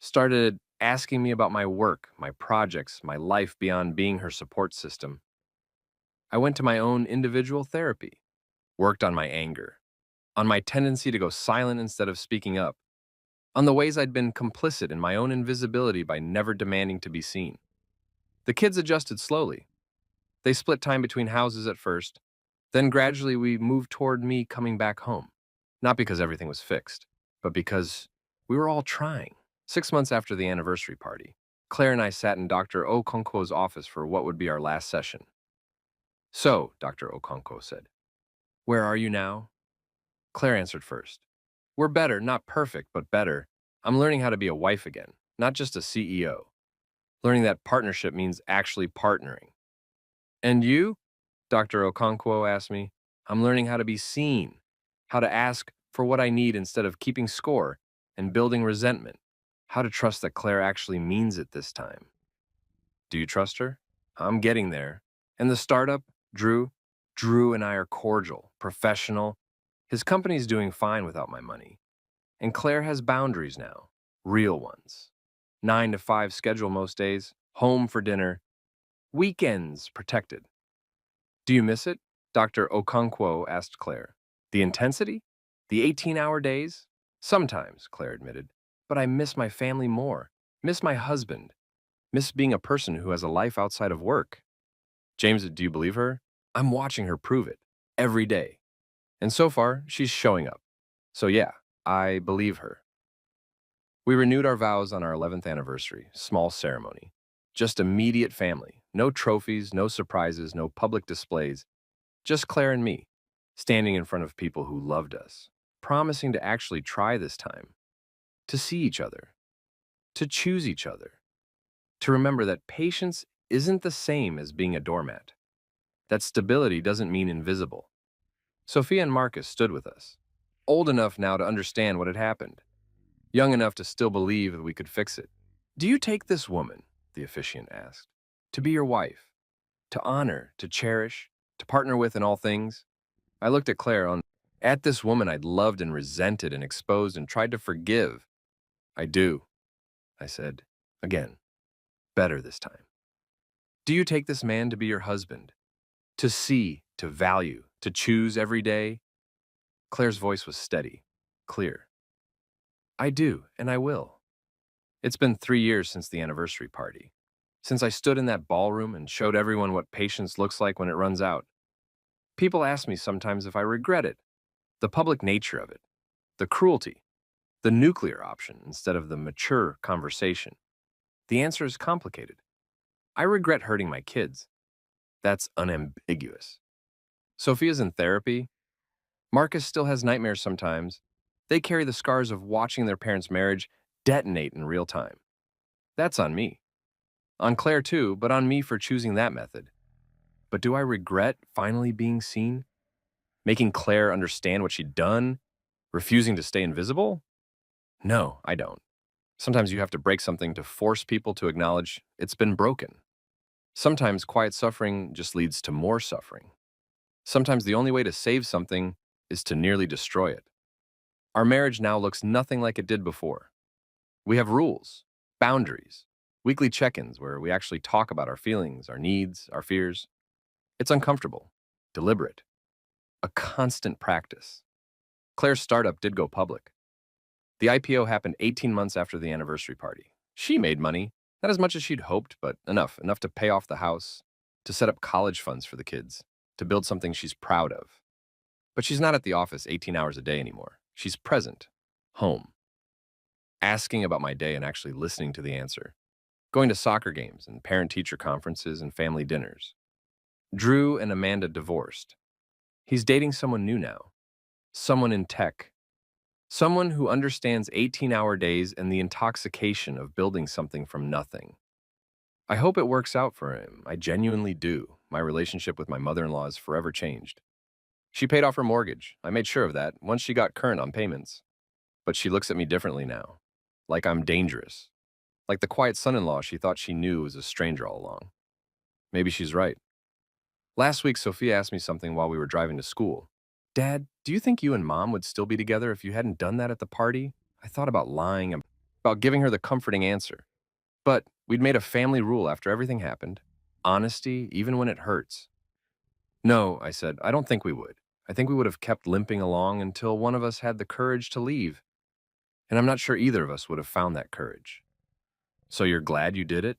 started asking me about my work, my projects, my life beyond being her support system. I went to my own individual therapy, worked on my anger, on my tendency to go silent instead of speaking up, on the ways I'd been complicit in my own invisibility by never demanding to be seen. The kids adjusted slowly. They split time between houses at first, then gradually we moved toward me coming back home. Not because everything was fixed, but because we were all trying. 6 months after the anniversary party, Claire and I sat in Dr. Okonkwo's office for what would be our last session. "So," Dr. Okonkwo said, "where are you now?" Claire answered first. "We're better, not perfect, but better. I'm learning how to be a wife again, not just a CEO. Learning that partnership means actually partnering." "And you?" Dr. Okonkwo asked me. "I'm learning how to be seen, how to ask for what I need instead of keeping score and building resentment, how to trust that Claire actually means it this time." Do you trust her? I'm getting there. And the startup, Drew and I are cordial, professional. His company's doing fine without my money. And Claire has boundaries now, real ones. 9 to 5 schedule most days, home for dinner, weekends protected. "Do you miss it?" Dr. Okonkwo asked Claire. "The intensity? The 18-hour days?" "Sometimes," Claire admitted. "But I miss my family more, miss my husband, miss being a person who has a life outside of work." "James, do you believe her?" "I'm watching her prove it, every day. And so far, she's showing up. So yeah, I believe her." We renewed our vows on our 11th anniversary, small ceremony. Just immediate family. No trophies, no surprises, no public displays. Just Claire and me, standing in front of people who loved us, promising to actually try this time, to see each other, to choose each other, to remember that patience isn't the same as being a doormat, that stability doesn't mean invisible. Sophia and Marcus stood with us, old enough now to understand what had happened, young enough to still believe that we could fix it. "Do you take this woman," the officiant asked, "to be your wife, to honor, to cherish, to partner with in all things?" I looked at Claire. At this woman I'd loved and resented and exposed and tried to forgive. "I do," I said, again, better this time. "Do you take this man to be your husband, to see, to value, to choose every day?" Claire's voice was steady, clear. "I do, and I will." It's been 3 years since the anniversary party, since I stood in that ballroom and showed everyone what patience looks like when it runs out. People ask me sometimes if I regret it, the public nature of it, the cruelty, the nuclear option instead of the mature conversation. The answer is complicated. I regret hurting my kids. That's unambiguous. Sophia's in therapy. Marcus still has nightmares sometimes. They carry the scars of watching their parents' marriage detonate in real time. That's on me. On Claire too, but on me for choosing that method. But do I regret finally being seen? Making Claire understand what she'd done? Refusing to stay invisible? No, I don't. Sometimes you have to break something to force people to acknowledge it's been broken. Sometimes quiet suffering just leads to more suffering. Sometimes the only way to save something is to nearly destroy it. Our marriage now looks nothing like it did before. We have rules, boundaries, weekly check-ins where we actually talk about our feelings, our needs, our fears. It's uncomfortable, deliberate, a constant practice. Claire's startup did go public. The IPO happened 18 months after the anniversary party. She made money, not as much as she'd hoped, but enough to pay off the house, to set up college funds for the kids, to build something she's proud of. But she's not at the office 18 hours a day anymore. She's present, home, asking about my day and actually listening to the answer, going to soccer games and parent-teacher conferences and family dinners. Drew and Amanda divorced. He's dating someone new now, someone in tech, someone who understands 18-hour days and the intoxication of building something from nothing. I hope it works out for him. I genuinely do. My relationship with my mother-in-law is forever changed. She paid off her mortgage. I made sure of that once she got current on payments. But she looks at me differently now, like I'm dangerous, like the quiet son-in-law she thought she knew was a stranger all along. Maybe she's right. Last week, Sophia asked me something while we were driving to school. "Dad, do you think you and Mom would still be together if you hadn't done that at the party?" I thought about lying, about giving her the comforting answer. But we'd made a family rule after everything happened. Honesty, even when it hurts. "No," I said, "I don't think we would. I think we would have kept limping along until one of us had the courage to leave. And I'm not sure either of us would have found that courage. So you're glad you did it?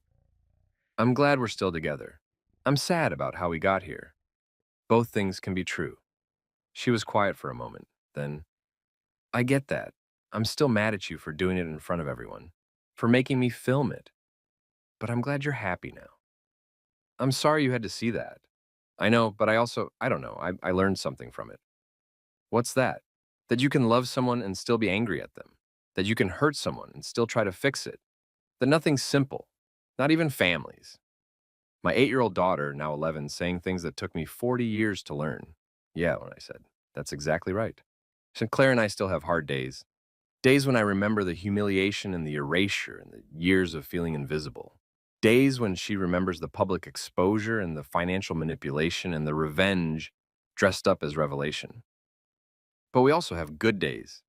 I'm glad we're still together. I'm sad about how we got here. Both things can be true. She was quiet for a moment. Then, I get that. I'm still mad at you for doing it in front of everyone, for making me film it. But I'm glad you're happy now. I'm sorry you had to see that. I know, but I don't know, I learned something from it. What's that? That you can love someone and still be angry at them. That you can hurt someone and still try to fix it. That nothing's simple, not even families. My 8-year-old daughter, now 11, saying things that took me 40 years to learn. Yeah, when I said, that's exactly right. Sinclair and I still have hard days. Days when I remember the humiliation and the erasure and the years of feeling invisible. Days when she remembers the public exposure and the financial manipulation and the revenge dressed up as revelation. But we also have good days.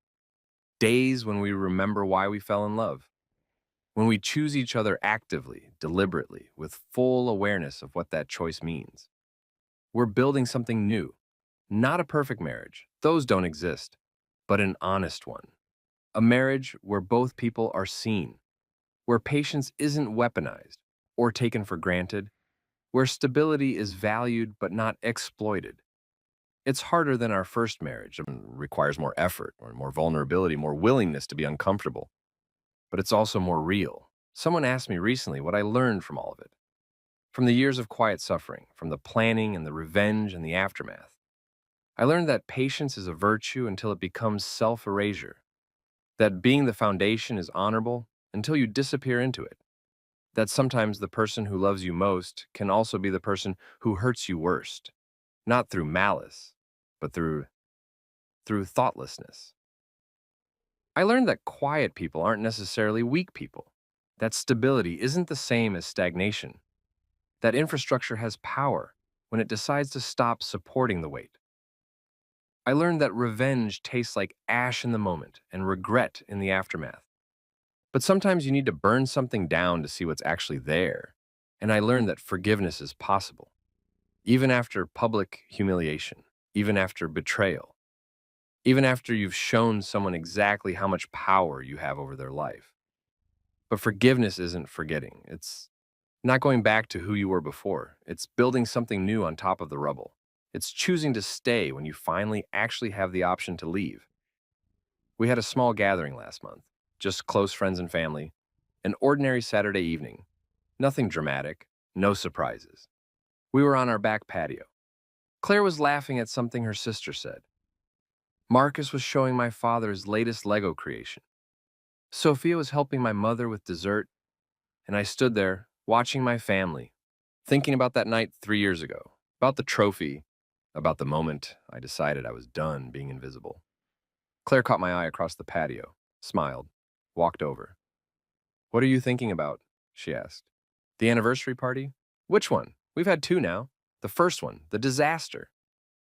Days when we remember why we fell in love. When we choose each other actively, deliberately, with full awareness of what that choice means. We're building something new. Not a perfect marriage, those don't exist, but an honest one. A marriage where both people are seen, where patience isn't weaponized or taken for granted, where stability is valued but not exploited. It's harder than our first marriage and requires more effort or more vulnerability, more willingness to be uncomfortable, but it's also more real. Someone asked me recently what I learned from all of it. From the years of quiet suffering, from the planning and the revenge and the aftermath. I learned that patience is a virtue until it becomes self-erasure, that being the foundation is honorable until you disappear into it, that sometimes the person who loves you most can also be the person who hurts you worst, not through malice, but through thoughtlessness. I learned that quiet people aren't necessarily weak people, that stability isn't the same as stagnation, that infrastructure has power when it decides to stop supporting the weight. I learned that revenge tastes like ash in the moment and regret in the aftermath. But sometimes you need to burn something down to see what's actually there. And I learned that forgiveness is possible, even after public humiliation, even after betrayal, even after you've shown someone exactly how much power you have over their life. But forgiveness isn't forgetting. It's not going back to who you were before. It's building something new on top of the rubble. It's choosing to stay when you finally actually have the option to leave. We had a small gathering last month, just close friends and family, an ordinary Saturday evening. Nothing dramatic, no surprises. We were on our back patio. Claire was laughing at something her sister said. Marcus was showing my father's latest Lego creation. Sophia was helping my mother with dessert, and I stood there, watching my family, thinking about that night 3 years ago, about the trophy, about the moment I decided I was done being invisible. Claire caught my eye across the patio, smiled, walked over. "What are you thinking about?" she asked. "The anniversary party? Which one? We've had two now. The first one, the disaster."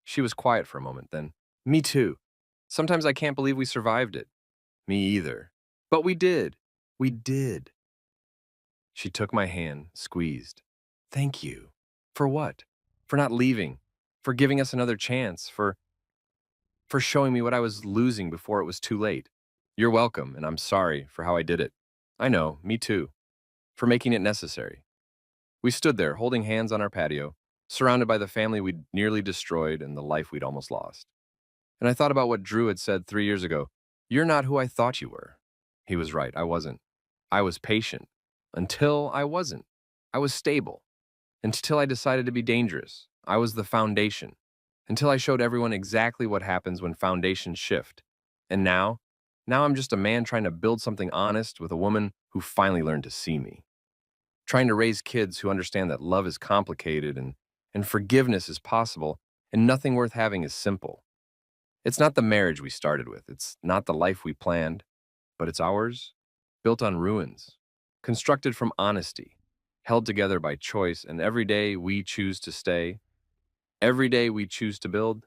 She was quiet for a moment, then, "Me too. Sometimes I can't believe we survived it." "Me either." "But we did. We did." She took my hand, squeezed. "Thank you." "For what?" "For not leaving. For giving us another chance. For showing me what I was losing before it was too late. You're welcome, and I'm sorry for how I did it." "I know, me too." "For making it necessary." We stood there, holding hands on our patio, surrounded by the family we'd nearly destroyed and the life we'd almost lost. And I thought about what Drew had said 3 years ago. "You're not who I thought you were." He was right, I wasn't. I was patient. Until I wasn't. I was stable. Until I decided to be dangerous. I was the foundation. Until I showed everyone exactly what happens when foundations shift. And now I'm just a man trying to build something honest with a woman who finally learned to see me. Trying to raise kids who understand that love is complicated and forgiveness is possible, and nothing worth having is simple. It's not the marriage we started with, it's not the life we planned, but it's ours, built on ruins, constructed from honesty, held together by choice, and every day we choose to stay, every day we choose to build,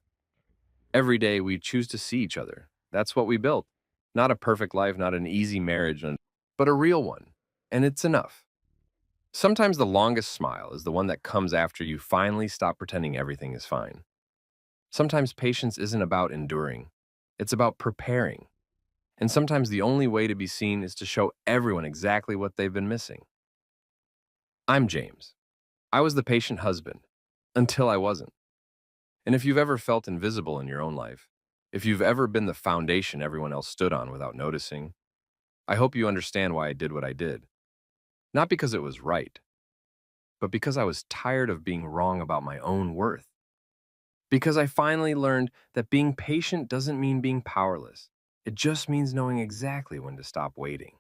every day we choose to see each other. That's what we built. Not a perfect life, not an easy marriage, but a real one. And it's enough. Sometimes the longest smile is the one that comes after you finally stop pretending everything is fine. Sometimes patience isn't about enduring, it's about preparing. And sometimes the only way to be seen is to show everyone exactly what they've been missing. I'm James. I was the patient husband until I wasn't. And if you've ever felt invisible in your own life, if you've ever been the foundation everyone else stood on without noticing, I hope you understand why I did what I did. Not because it was right, but because I was tired of being wrong about my own worth. Because I finally learned that being patient doesn't mean being powerless. It just means knowing exactly when to stop waiting.